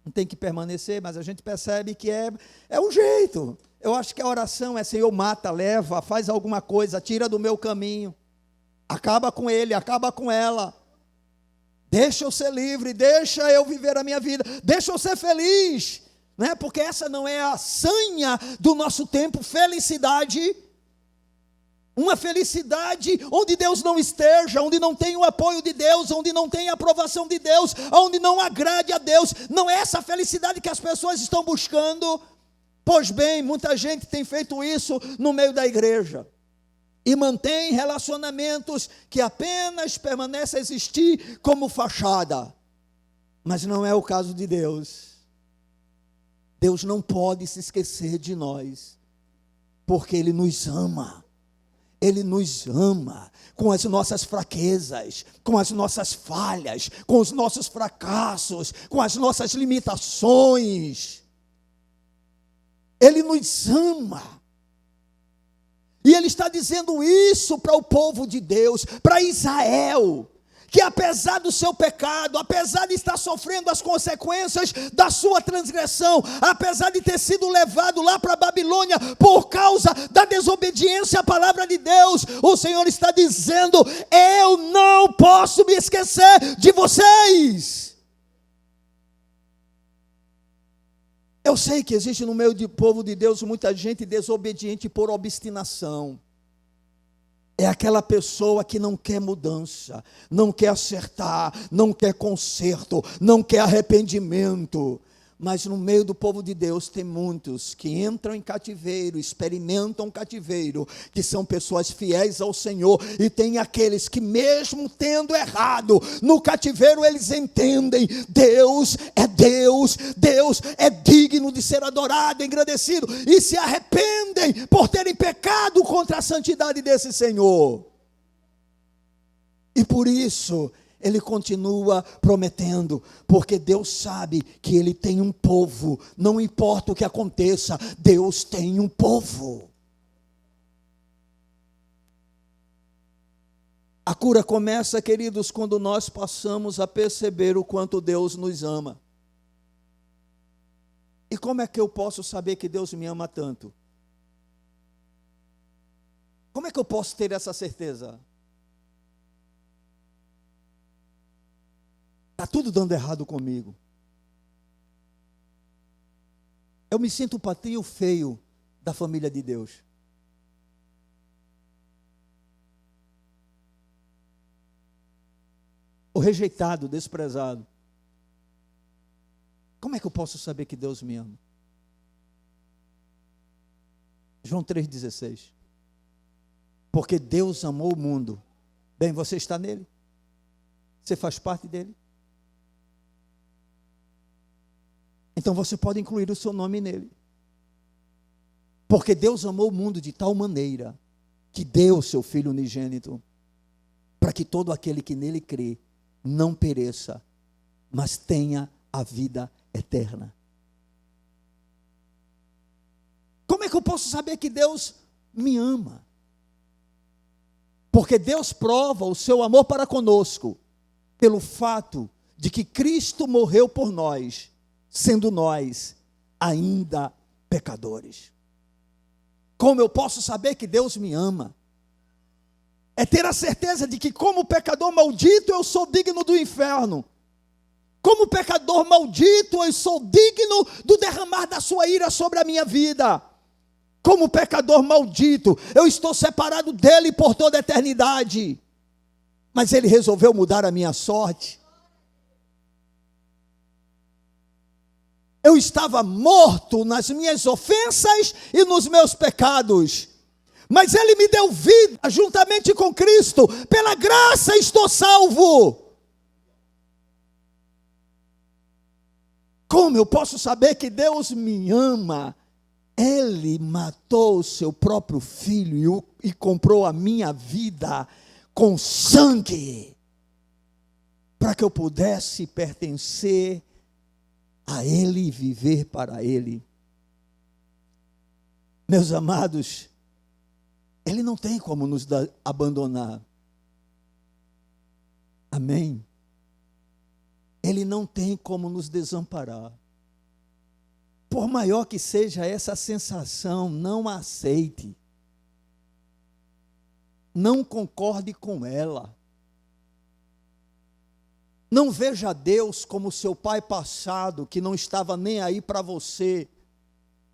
Não tem que permanecer, mas a gente percebe que é o jeito. Eu acho que a oração é: Senhor, mata, leva, faz alguma coisa, tira do meu caminho. Acaba com ele, acaba com ela. Deixa eu ser livre, deixa eu viver a minha vida, deixa eu ser feliz. Né? Porque essa não é a sanha do nosso tempo, felicidade. Uma felicidade onde Deus não esteja, onde não tem o apoio de Deus, onde não tem a aprovação de Deus, onde não agrade a Deus. Não é essa felicidade que as pessoas estão buscando. Pois bem, muita gente tem feito isso no meio da igreja. E mantém relacionamentos que apenas permanecem a existir como fachada. Mas não é o caso de Deus. Deus não pode se esquecer de nós, porque Ele nos ama. Ele nos ama com as nossas fraquezas, com as nossas falhas, com os nossos fracassos, com as nossas limitações. Ele nos ama. E Ele está dizendo isso para o povo de Deus, para Israel, que apesar do seu pecado, apesar de estar sofrendo as consequências da sua transgressão, apesar de ter sido levado lá para a Babilônia por causa da desobediência à palavra de Deus, o Senhor está dizendo: eu não posso me esquecer de vocês. Eu sei que existe no meio do povo de Deus muita gente desobediente por obstinação. É aquela pessoa que não quer mudança, não quer acertar, não quer conserto, não quer arrependimento. Mas no meio do povo de Deus tem muitos que entram em cativeiro, experimentam cativeiro, que são pessoas fiéis ao Senhor. E tem aqueles que mesmo tendo errado, no cativeiro eles entendem: Deus é Deus, Deus é digno de ser adorado, engrandecido. E se arrependem por terem pecado contra a santidade desse Senhor. E por isso Ele continua prometendo, porque Deus sabe que Ele tem um povo. Não importa o que aconteça, Deus tem um povo. A cura começa, queridos, quando nós passamos a perceber o quanto Deus nos ama. E como é que eu posso saber que Deus me ama tanto? Como é que eu posso ter essa certeza? Está tudo dando errado comigo. Eu me sinto o patinho feio da família de Deus. O rejeitado, desprezado. Como é que eu posso saber que Deus me ama? João 3,16. Porque Deus amou o mundo. Bem, você está nele? Você faz parte dele? Então você pode incluir o seu nome nele. Porque Deus amou o mundo de tal maneira que deu o seu Filho unigênito, para que todo aquele que nele crê não pereça, mas tenha a vida eterna. Como é que eu posso saber que Deus me ama? Porque Deus prova o seu amor para conosco pelo fato de que Cristo morreu por nós, sendo nós ainda pecadores. Como eu posso saber que Deus me ama? É ter a certeza de que, como pecador maldito, eu sou digno do inferno. Como pecador maldito, eu sou digno do derramar da sua ira sobre a minha vida. Como pecador maldito, eu estou separado dele por toda a eternidade. Mas ele resolveu mudar a minha sorte. Eu estava morto nas minhas ofensas e nos meus pecados. Mas ele me deu vida juntamente com Cristo. Pela graça estou salvo. Como eu posso saber que Deus me ama? Ele matou o seu próprio filho e comprou a minha vida com sangue, para que eu pudesse pertencer a Ele e viver para Ele. Meus amados, Ele não tem como nos abandonar. Amém? Ele não tem como nos desamparar. Por maior que seja essa sensação, não a aceite. Não concorde com ela. Não veja Deus como seu pai passado, que não estava nem aí para você,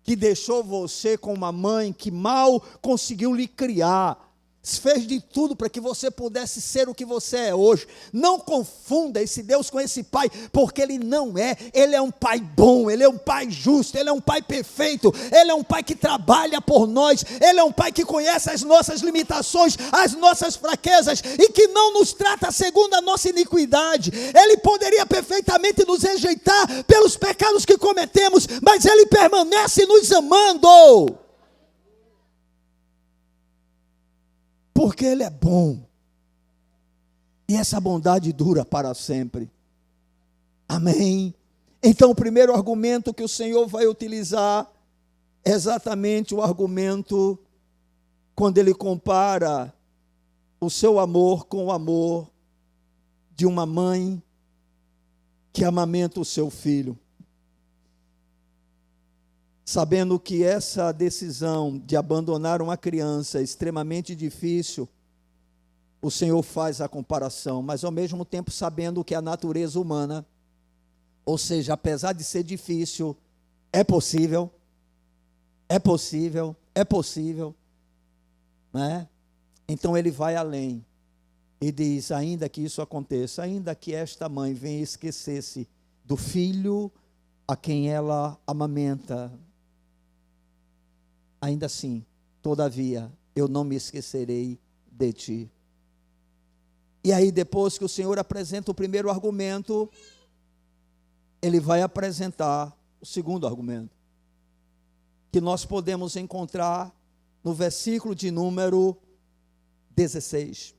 que deixou você com uma mãe que mal conseguiu lhe criar, fez de tudo para que você pudesse ser o que você é hoje. Não confunda esse Deus com esse pai, porque ele não é. Ele é um pai bom, ele é um pai justo, ele é um pai perfeito, ele é um pai que trabalha por nós, ele é um pai que conhece as nossas limitações, as nossas fraquezas, e que não nos trata segundo a nossa iniquidade. Ele poderia perfeitamente nos rejeitar pelos pecados que cometemos, mas ele permanece nos amando. Porque Ele é bom. E essa bondade dura para sempre. Amém? Então o primeiro argumento que o Senhor vai utilizar é exatamente o argumento quando Ele compara o seu amor com o amor de uma mãe que amamenta o seu filho. Sabendo que essa decisão de abandonar uma criança é extremamente difícil, o Senhor faz a comparação, mas ao mesmo tempo sabendo que a natureza humana, ou seja, apesar de ser difícil, é possível, né? Então ele vai além e diz, ainda que isso aconteça, ainda que esta mãe venha esquecer-se do filho a quem ela amamenta, ainda assim, todavia, eu não me esquecerei de ti. E aí, depois que o Senhor apresenta o primeiro argumento, Ele vai apresentar o segundo argumento, que nós podemos encontrar no versículo de número 16.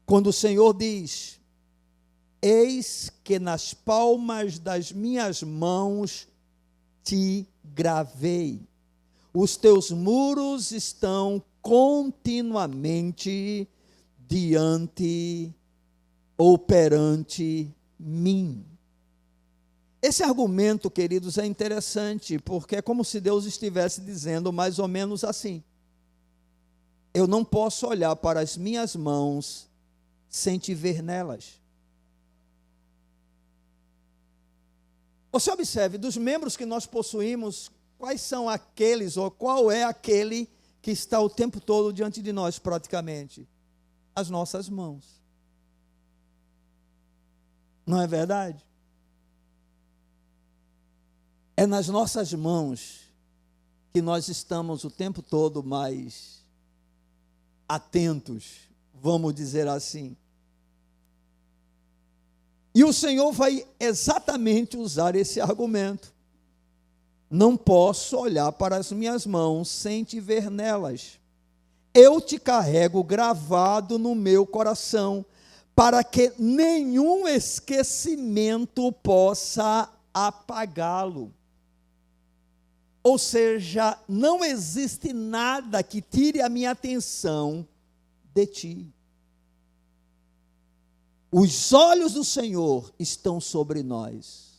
Quando o Senhor diz, eis que nas palmas das minhas mãos te gravei. Os teus muros estão continuamente diante ou perante mim. Esse argumento, queridos, é interessante, porque é como se Deus estivesse dizendo mais ou menos assim: eu não posso olhar para as minhas mãos sem te ver nelas. Você observe, dos membros que nós possuímos, quais são aqueles, ou qual é aquele que está o tempo todo diante de nós, praticamente? As nossas mãos. Não é verdade? É nas nossas mãos que nós estamos o tempo todo mais atentos, vamos dizer assim. E o Senhor vai exatamente usar esse argumento. Não posso olhar para as minhas mãos sem te ver nelas. Eu te carrego gravado no meu coração, para que nenhum esquecimento possa apagá-lo. Ou seja, não existe nada que tire a minha atenção de ti. Os olhos do Senhor estão sobre nós.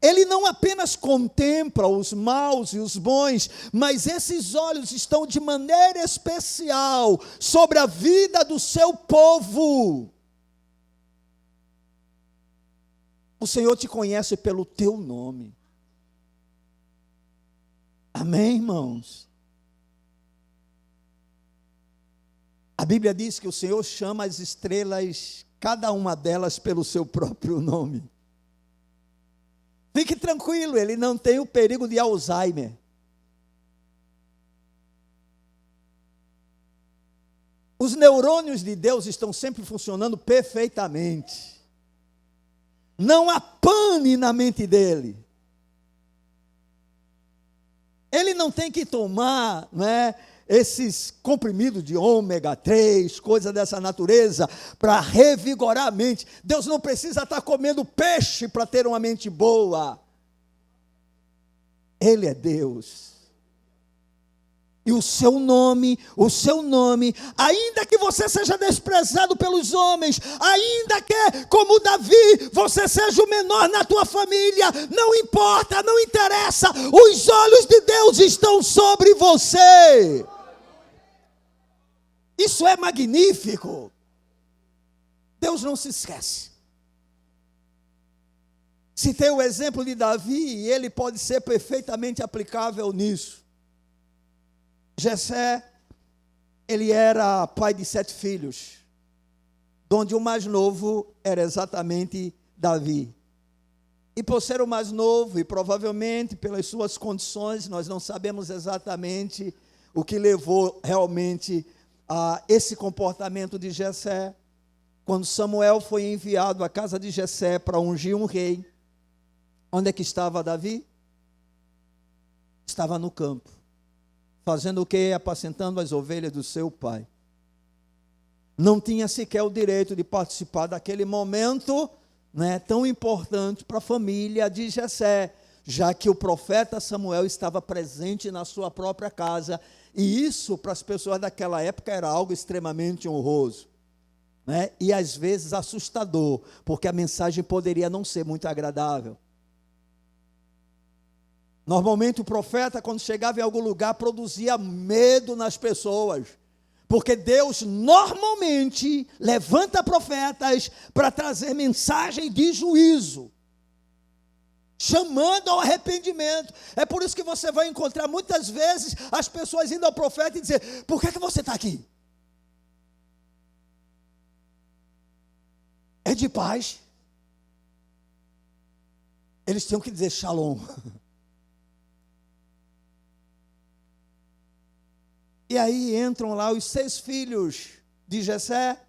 Ele não apenas contempla os maus e os bons, mas esses olhos estão de maneira especial sobre a vida do seu povo. O Senhor te conhece pelo teu nome. Amém, irmãos? A Bíblia diz que o Senhor chama as estrelas, cada uma delas pelo seu próprio nome. Fique tranquilo, ele não tem o perigo de Alzheimer. Os neurônios de Deus estão sempre funcionando perfeitamente. Não há pane na mente dele. Ele não tem que tomar, esses comprimidos de ômega 3, coisa dessa natureza, para revigorar a mente. Deus não precisa estar comendo peixe para ter uma mente boa. Ele é Deus. E o seu nome, ainda que você seja desprezado pelos homens, ainda que, como Davi, você seja o menor na tua família, não importa, não interessa, os olhos de Deus estão sobre você. Isso é magnífico. Deus não se esquece. Citei o exemplo de Davi e ele pode ser perfeitamente aplicável nisso. Jessé, ele era pai de 7 filhos, onde o mais novo era exatamente Davi. E por ser o mais novo, e provavelmente pelas suas condições, nós não sabemos exatamente o que levou realmente a esse comportamento de Jessé. Quando Samuel foi enviado à casa de Jessé para ungir um rei, onde é que estava Davi? Estava no campo. Fazendo o quê? Apacentando as ovelhas do seu pai. Não tinha sequer o direito de participar daquele momento, tão importante para a família de Jessé, já que o profeta Samuel estava presente na sua própria casa, e isso para as pessoas daquela época era algo extremamente honroso, e às vezes assustador, porque a mensagem poderia não ser muito agradável. Normalmente o profeta, quando chegava em algum lugar, produzia medo nas pessoas, porque Deus normalmente levanta profetas para trazer mensagem de juízo, chamando ao arrependimento. É por isso que você vai encontrar muitas vezes as pessoas indo ao profeta e dizer: por que você está aqui? É de paz? Eles tinham que dizer shalom. E aí entram lá os 6 filhos de Jessé.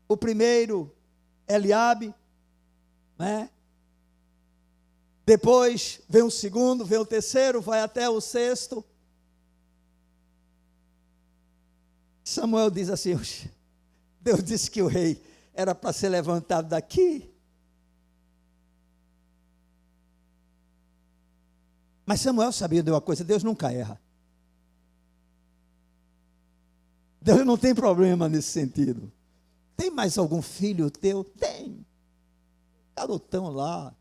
O primeiro, Eliabe, Depois vem o segundo, vem o terceiro, vai até o 6º. Samuel diz assim: Deus disse que o rei era para ser levantado daqui. Mas Samuel sabia de uma coisa: Deus nunca erra. Deus não tem problema nesse sentido. Tem mais algum filho teu? Tem. Garotão lá,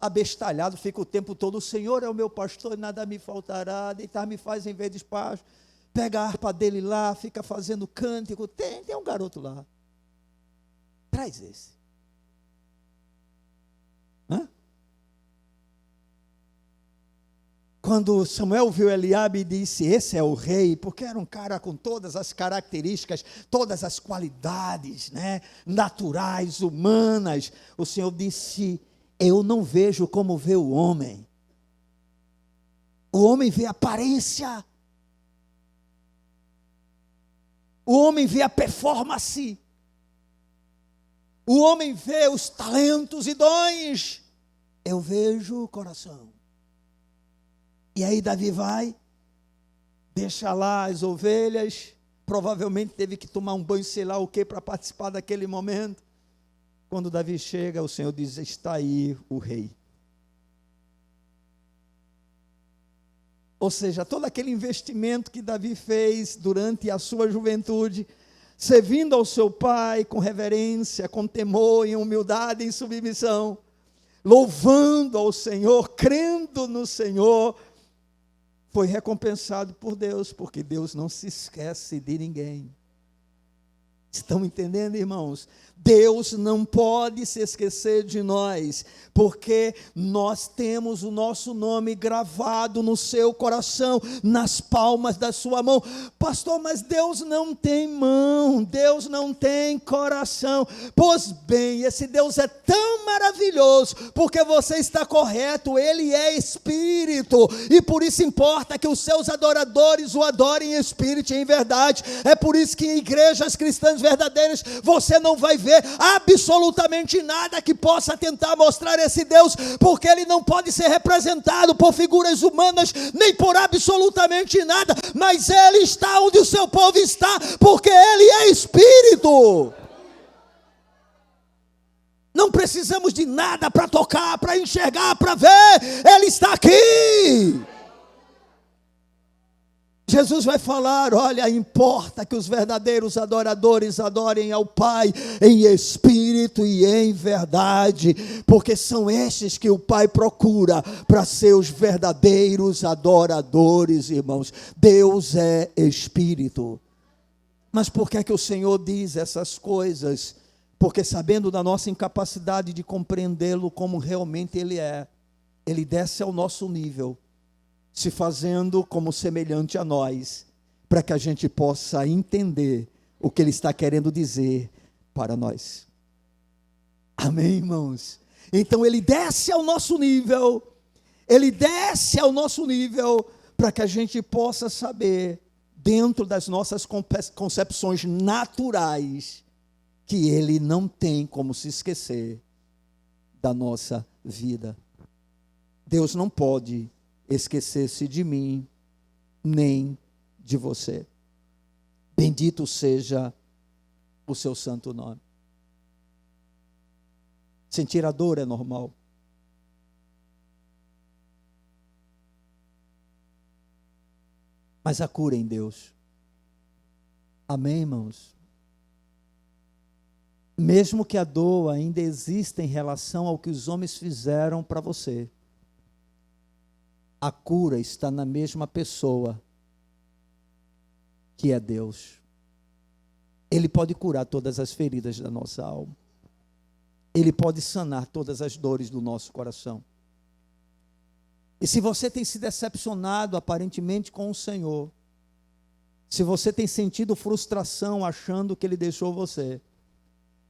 abestalhado, fica o tempo todo: o Senhor é o meu pastor e nada me faltará, deitar-me faz em vez de espaço. Pega a harpa dele lá, fica fazendo cântico. Tem um garoto lá. Traz esse. Quando Samuel viu Eliabe, disse: esse é o rei, porque era um cara com todas as características, todas as qualidades, naturais, humanas. O Senhor disse: eu não vejo como vê o homem. O homem vê a aparência. O homem vê a performance. O homem vê os talentos e dons. Eu vejo o coração. E aí Davi vai, deixa lá as ovelhas, provavelmente teve que tomar um banho, sei lá o que, para participar daquele momento. Quando Davi chega, o Senhor diz: está aí o rei. Ou seja, todo aquele investimento que Davi fez durante a sua juventude, servindo ao seu pai com reverência, com temor, em humildade, em submissão, louvando ao Senhor, crendo no Senhor, foi recompensado por Deus, porque Deus não se esquece de ninguém. Estão entendendo, irmãos? Deus não pode se esquecer de nós, porque nós temos o nosso nome gravado no seu coração, nas palmas da sua mão. Pastor, mas Deus não tem mão, Deus não tem coração. Pois bem, esse Deus é tão maravilhoso, porque você está correto, Ele é Espírito, e por isso importa que os seus adoradores o adorem em Espírito e em verdade. É por isso que em igrejas cristãs verdadeiras, você não vai ver absolutamente nada que possa tentar mostrar esse Deus, porque Ele não pode ser representado por figuras humanas, nem por absolutamente nada, mas Ele está onde o seu povo está, porque Ele é Espírito. Não precisamos de nada para tocar, para enxergar, para ver, Ele está aqui. Jesus vai falar, olha, importa que os verdadeiros adoradores adorem ao Pai em espírito e em verdade, porque são estes que o Pai procura para ser os verdadeiros adoradores, irmãos. Deus é espírito. Mas por que é que o Senhor diz essas coisas? Porque sabendo da nossa incapacidade de compreendê-lo como realmente Ele é, Ele desce ao nosso nível, se fazendo como semelhante a nós, para que a gente possa entender o que Ele está querendo dizer para nós. Amém, irmãos? Então Ele desce ao nosso nível, para que a gente possa saber, dentro das nossas concepções naturais, que Ele não tem como se esquecer da nossa vida. Deus não pode esquecer-se de mim, nem de você. Bendito seja o seu santo nome. Sentir a dor é normal. Mas a cura é em Deus. Amém, irmãos? Mesmo que a dor ainda exista em relação ao que os homens fizeram para você, a cura está na mesma pessoa, que é Deus. Ele pode curar todas as feridas da nossa alma. Ele pode sanar todas as dores do nosso coração. E se você tem se decepcionado aparentemente com o Senhor, se você tem sentido frustração achando que Ele deixou você,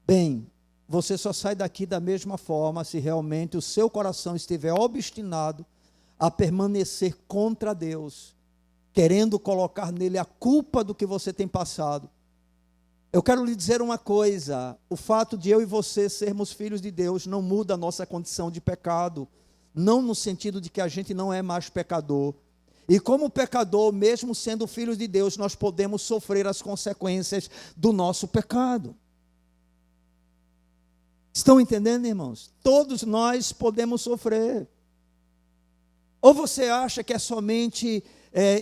bem, você só sai daqui da mesma forma se realmente o seu coração estiver obstinado a permanecer contra Deus, querendo colocar nele a culpa do que você tem passado. Eu quero lhe dizer uma coisa: o fato de eu e você sermos filhos de Deus não muda a nossa condição de pecado, não no sentido de que a gente não é mais pecador. E como pecador, mesmo sendo filhos de Deus, nós podemos sofrer as consequências do nosso pecado. Estão entendendo, irmãos? Todos nós podemos sofrer. Ou você acha que é somente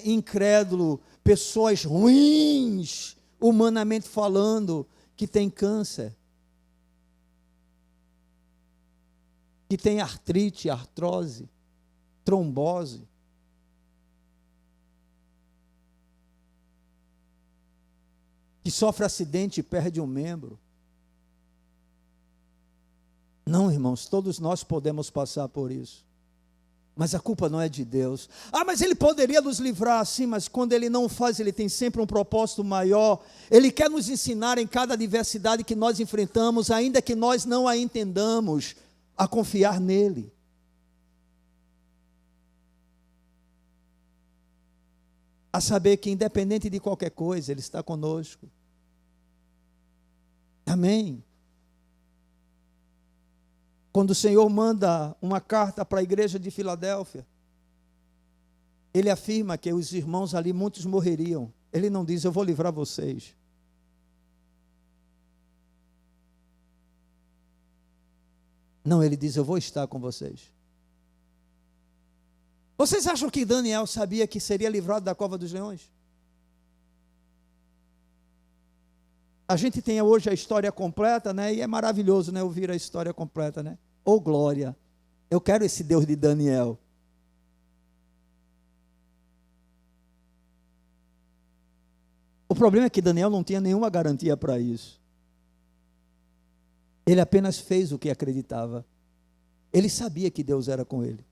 incrédulo, pessoas ruins, humanamente falando, que tem câncer, que tem artrite, artrose, trombose, que sofre acidente e perde um membro? Não, irmãos, todos nós podemos passar por isso. Mas a culpa não é de Deus. Ah, mas Ele poderia nos livrar assim, mas quando Ele não faz, Ele tem sempre um propósito maior. Ele quer nos ensinar em cada adversidade que nós enfrentamos, ainda que nós não a entendamos, a confiar nele. A saber que independente de qualquer coisa, Ele está conosco. Amém? Quando o Senhor manda uma carta para a igreja de Filadélfia, Ele afirma que os irmãos ali, muitos morreriam. Ele não diz, eu vou livrar vocês. Não, Ele diz, eu vou estar com vocês. Vocês acham que Daniel sabia que seria livrado da cova dos leões? A gente tem hoje a história completa, né? E é maravilhoso, né? Ouvir a história completa, né? Oh, glória! Eu quero esse Deus de Daniel. O problema é que Daniel não tinha nenhuma garantia para isso. Ele apenas fez o que acreditava. Ele sabia que Deus era com ele.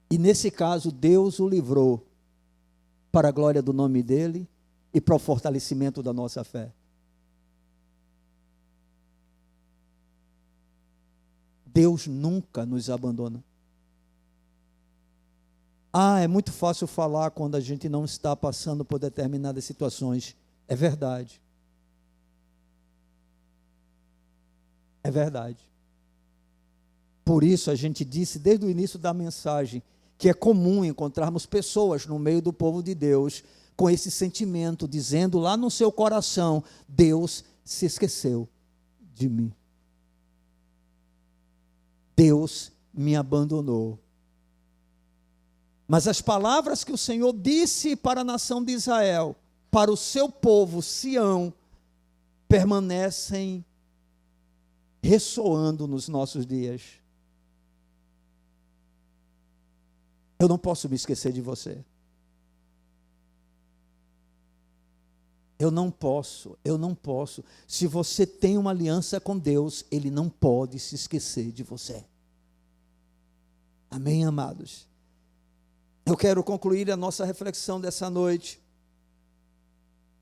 E nesse caso, Deus o livrou para a glória do nome dele e para o fortalecimento da nossa fé. Deus nunca nos abandona. É muito fácil falar quando a gente não está passando por determinadas situações. É verdade. É verdade. Por isso a gente disse desde o início da mensagem que é comum encontrarmos pessoas no meio do povo de Deus com esse sentimento, dizendo lá no seu coração: Deus se esqueceu de mim. Deus me abandonou. Mas as palavras que o Senhor disse para a nação de Israel, para o seu povo, Sião, permanecem ressoando nos nossos dias. Eu não posso me esquecer de você. Eu não posso. Se você tem uma aliança com Deus, Ele não pode se esquecer de você. Amém, amados? Eu quero concluir a nossa reflexão dessa noite,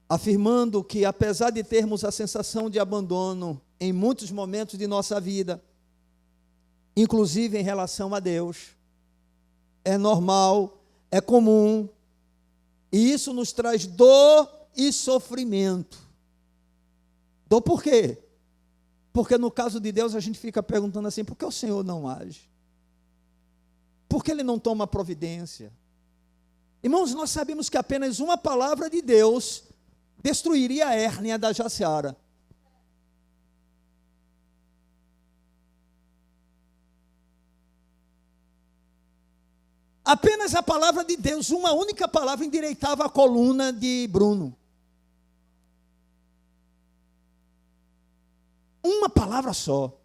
afirmando que apesar de termos a sensação de abandono em muitos momentos de nossa vida, inclusive em relação a Deus, é normal, é comum, e isso nos traz dor e sofrimento. Dor por quê? Porque no caso de Deus a gente fica perguntando assim: por que o Senhor não age? Por que Ele não toma providência? Irmãos, nós sabemos que apenas uma palavra de Deus destruiria a hérnia da Jaciara. Apenas a palavra de Deus, uma única palavra, endireitava a coluna de Bruno. Uma palavra só.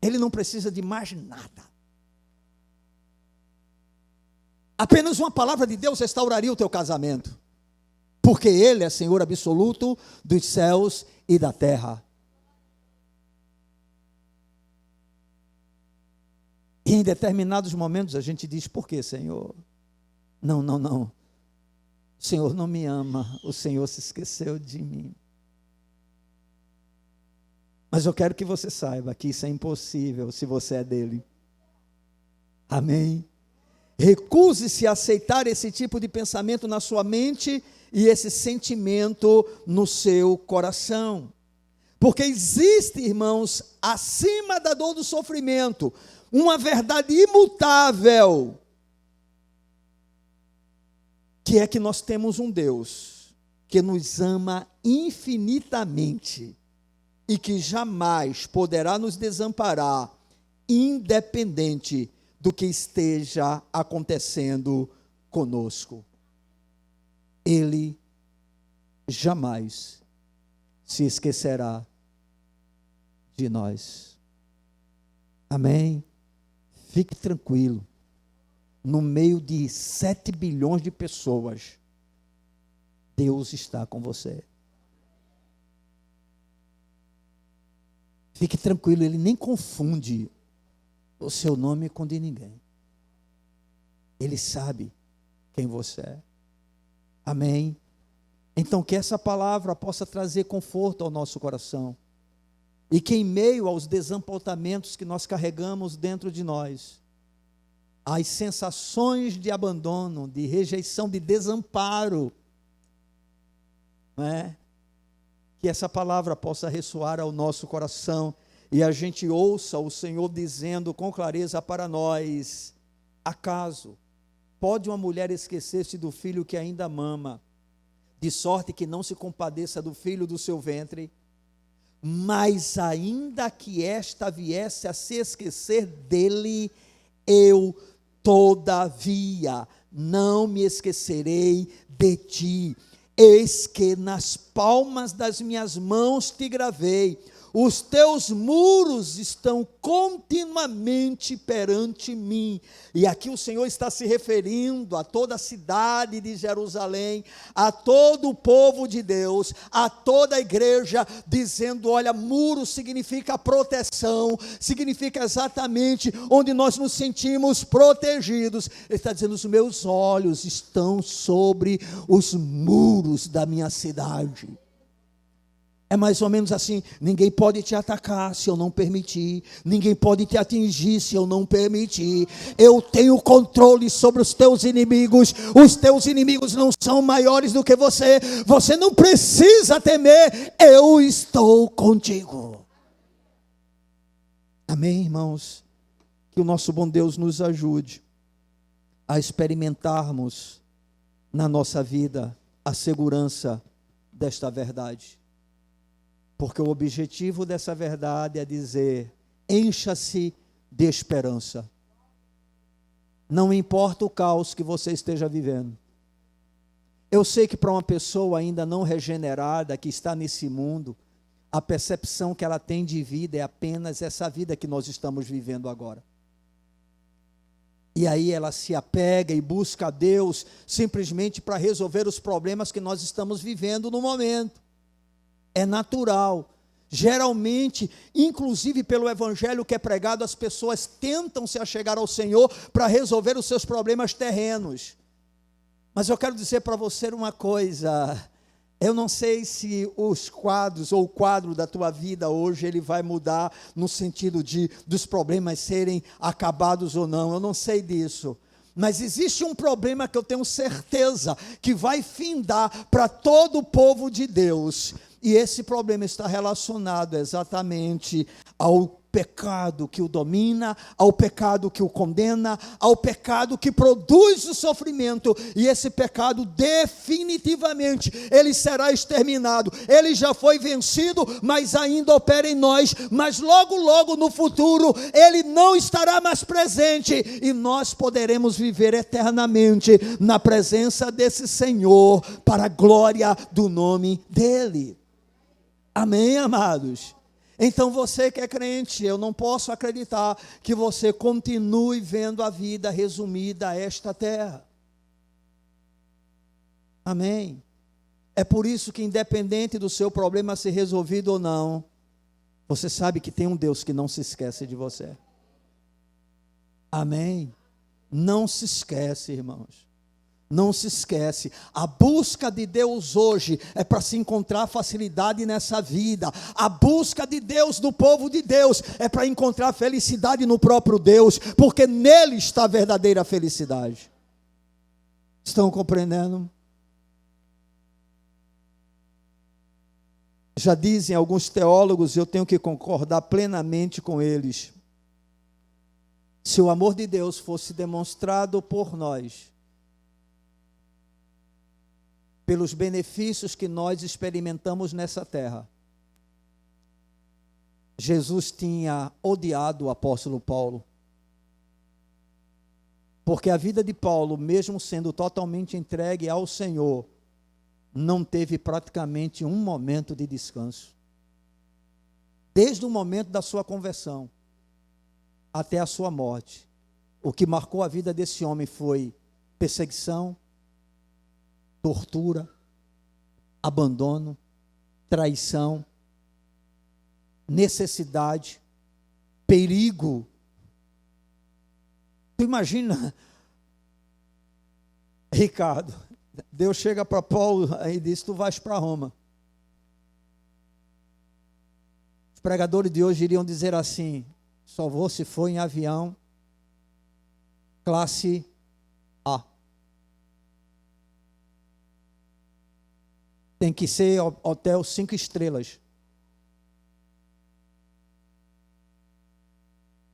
Ele não precisa de mais nada. Apenas uma palavra de Deus restauraria o teu casamento. Porque Ele é Senhor absoluto dos céus e da terra. E em determinados momentos a gente diz: por que, Senhor? Não. O Senhor não me ama. O Senhor se esqueceu de mim. Mas eu quero que você saiba que isso é impossível se você é dele. Amém? Recuse-se a aceitar esse tipo de pensamento na sua mente e esse sentimento no seu coração. Porque existe, irmãos, acima da dor do sofrimento, uma verdade imutável, que é que nós temos um Deus que nos ama infinitamente e que jamais poderá nos desamparar, independente do que esteja acontecendo conosco. Ele jamais se esquecerá de nós. Amém? Fique tranquilo. No meio de 7 bilhões de pessoas, Deus está com você. Fique tranquilo, Ele nem confunde o seu nome com de ninguém. Ele sabe quem você é. Amém? Então que essa palavra possa trazer conforto ao nosso coração. E que em meio aos desapontamentos que nós carregamos dentro de nós, as sensações de abandono, de rejeição, de desamparo, não é? Que essa palavra possa ressoar ao nosso coração e a gente ouça o Senhor dizendo com clareza para nós: acaso pode uma mulher esquecer-se do filho que ainda mama, de sorte que não se compadeça do filho do seu ventre? Mas ainda que esta viesse a se esquecer dele, eu todavia não me esquecerei de ti. Eis que nas palmas das minhas mãos te gravei, os teus muros estão continuamente perante mim. E aqui o Senhor está se referindo a toda a cidade de Jerusalém, a todo o povo de Deus, a toda a igreja, dizendo: olha, muro significa proteção, significa exatamente onde nós nos sentimos protegidos. Ele está dizendo: os meus olhos estão sobre os muros da minha cidade. É mais ou menos assim: ninguém pode te atacar se eu não permitir, ninguém pode te atingir se eu não permitir. Eu tenho controle sobre os teus inimigos não são maiores do que você, você não precisa temer, eu estou contigo. Amém, irmãos? Que o nosso bom Deus nos ajude a experimentarmos na nossa vida a segurança desta verdade. Porque o objetivo dessa verdade é dizer: encha-se de esperança. Não importa o caos que você esteja vivendo. Eu sei que para uma pessoa ainda não regenerada, que está nesse mundo, a percepção que ela tem de vida é apenas essa vida que nós estamos vivendo agora. E aí ela se apega e busca a Deus simplesmente para resolver os problemas que nós estamos vivendo no momento. É natural. Geralmente, inclusive pelo evangelho que é pregado, as pessoas tentam se achegar ao Senhor para resolver os seus problemas terrenos. Mas eu quero dizer para você uma coisa: eu não sei se os quadros ou o quadro da tua vida hoje ele vai mudar no sentido dos problemas serem acabados ou não. Eu não sei disso. Mas existe um problema que eu tenho certeza que vai findar para todo o povo de Deus. E esse problema está relacionado exatamente ao pecado que o domina, ao pecado que o condena, ao pecado que produz o sofrimento. E esse pecado definitivamente ele será exterminado. Ele já foi vencido, mas ainda opera em nós. Mas logo, logo no futuro ele não estará mais presente e nós poderemos viver eternamente na presença desse Senhor para a glória do nome dele. Amém, amados? Então você que é crente, eu não posso acreditar que você continue vendo a vida resumida a esta terra. Amém? É por isso que, independente do seu problema ser resolvido ou não, você sabe que tem um Deus que não se esquece de você. Amém? Não se esquece, irmãos. Não se esquece, a busca de Deus hoje é para se encontrar facilidade nessa vida. A busca de Deus, do povo de Deus, é para encontrar felicidade no próprio Deus, porque nele está a verdadeira felicidade. Estão compreendendo? Já dizem alguns teólogos, e eu tenho que concordar plenamente com eles: se o amor de Deus fosse demonstrado por nós, pelos benefícios que nós experimentamos nessa terra, Jesus tinha odiado o apóstolo Paulo. Porque a vida de Paulo, mesmo sendo totalmente entregue ao Senhor, não teve praticamente um momento de descanso. Desde o momento da sua conversão até a sua morte, o que marcou a vida desse homem foi perseguição, tortura, abandono, traição, necessidade, perigo. Tu imagina, Ricardo, Deus chega para Paulo e diz: tu vais para Roma. Os pregadores de hoje iriam dizer assim: só vou se for em avião classe A. Tem que ser hotel 5 estrelas.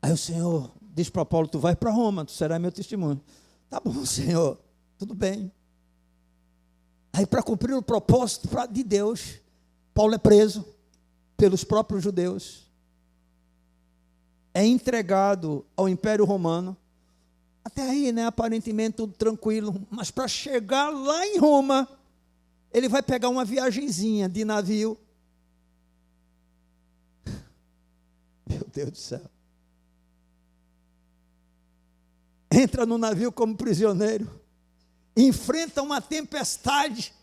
Aí o Senhor diz para Paulo: tu vai para Roma, tu serás meu testemunho. Tá bom, Senhor, tudo bem. Aí, para cumprir o propósito de Deus, Paulo é preso pelos próprios judeus, é entregado ao Império Romano. Até aí, né, aparentemente tudo tranquilo, mas para chegar lá em Roma, ele vai pegar uma viagenzinha de navio. Deus do céu. Entra no navio como prisioneiro, enfrenta uma tempestade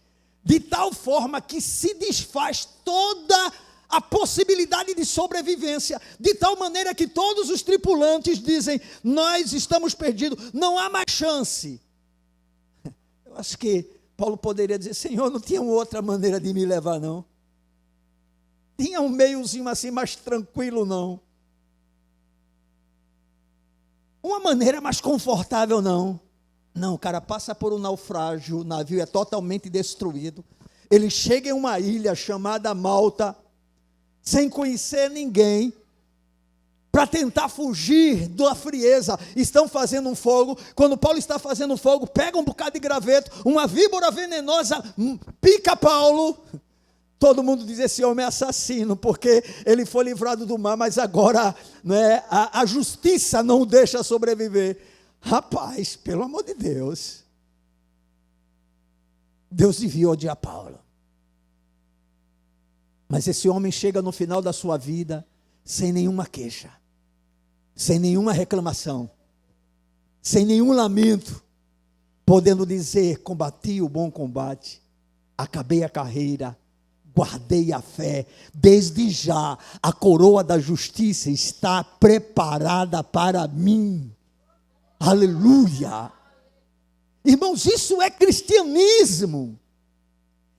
de tal forma que se desfaz toda a possibilidade de sobrevivência, de tal maneira que todos os tripulantes dizem: nós estamos perdidos, não há mais chance. Eu acho que Paulo poderia dizer: Senhor, não tinha outra maneira de me levar, não. Tinha um meiozinho assim mais tranquilo, não. Uma maneira mais confortável, não. Não, o cara passa por um naufrágio, o navio é totalmente destruído. Ele chega em uma ilha chamada Malta, sem conhecer ninguém, para tentar fugir da frieza. Estão fazendo um fogo. Quando Paulo está fazendo um fogo, pega um bocado de graveto, uma víbora venenosa pica Paulo. Todo mundo diz: esse homem é assassino, porque ele foi livrado do mar, mas agora, né, a justiça não o deixa sobreviver. Rapaz, pelo amor de Deus, Deus devia odiar Paulo. Mas esse homem chega no final da sua vida sem nenhuma queixa, sem nenhuma reclamação, sem nenhum lamento, podendo dizer: combati o bom combate, acabei a carreira, guardei a fé, desde já a coroa da justiça está preparada para mim. Aleluia! Irmãos, isso é cristianismo,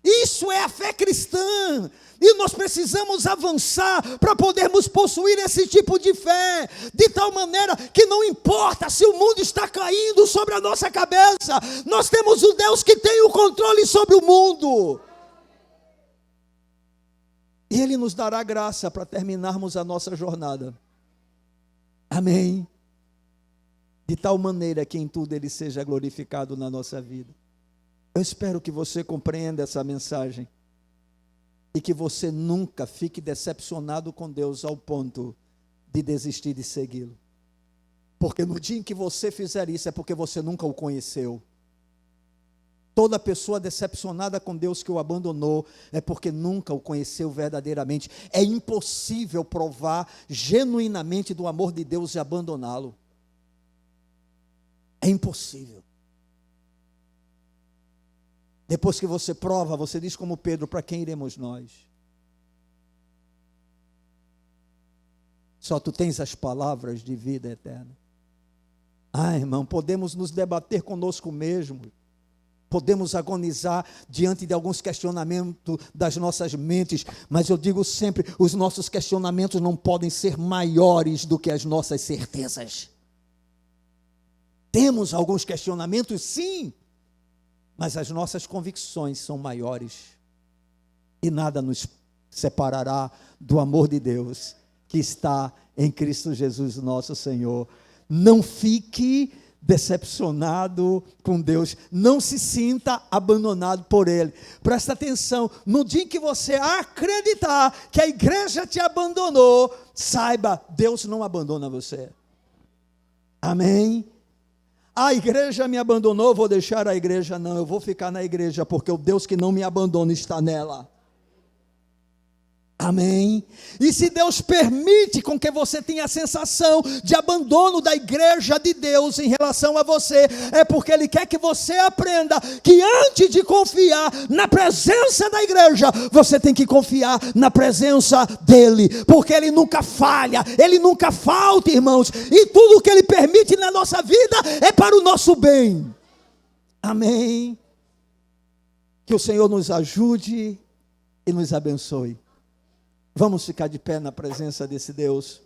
isso é a fé cristã, e nós precisamos avançar para podermos possuir esse tipo de fé, de tal maneira que não importa se o mundo está caindo sobre a nossa cabeça, nós temos o Deus que tem o controle sobre o mundo. E Ele nos dará graça para terminarmos a nossa jornada. Amém? De tal maneira que em tudo Ele seja glorificado na nossa vida. Eu espero que você compreenda essa mensagem. E que você nunca fique decepcionado com Deus ao ponto de desistir de segui-lo. Porque no dia em que você fizer isso é porque você nunca o conheceu. Toda pessoa decepcionada com Deus que o abandonou é porque nunca o conheceu verdadeiramente. É impossível provar genuinamente do amor de Deus e abandoná-lo. É impossível. Depois que você prova, você diz como Pedro: para quem iremos nós? Só tu tens as palavras de vida eterna. Ah, irmão, podemos nos debater conosco mesmo. Podemos agonizar diante de alguns questionamentos das nossas mentes, mas eu digo sempre, os nossos questionamentos não podem ser maiores do que as nossas certezas. Temos alguns questionamentos, sim, mas as nossas convicções são maiores. E nada nos separará do amor de Deus que está em Cristo Jesus, nosso Senhor. Não fique decepcionado com Deus, não se sinta abandonado por Ele. Presta atenção, no dia em que você acreditar que a igreja te abandonou, saiba, Deus não abandona você. Amém? A igreja me abandonou, vou deixar a igreja? Não, eu vou ficar na igreja, porque o Deus que não me abandona está nela. Amém? E se Deus permite com que você tenha a sensação de abandono da igreja de Deus em relação a você, é porque Ele quer que você aprenda que antes de confiar na presença da igreja, você tem que confiar na presença dEle, porque Ele nunca falha, Ele nunca falta, irmãos, e tudo que Ele permite na nossa vida é para o nosso bem. Amém? Que o Senhor nos ajude e nos abençoe. Vamos ficar de pé na presença desse Deus.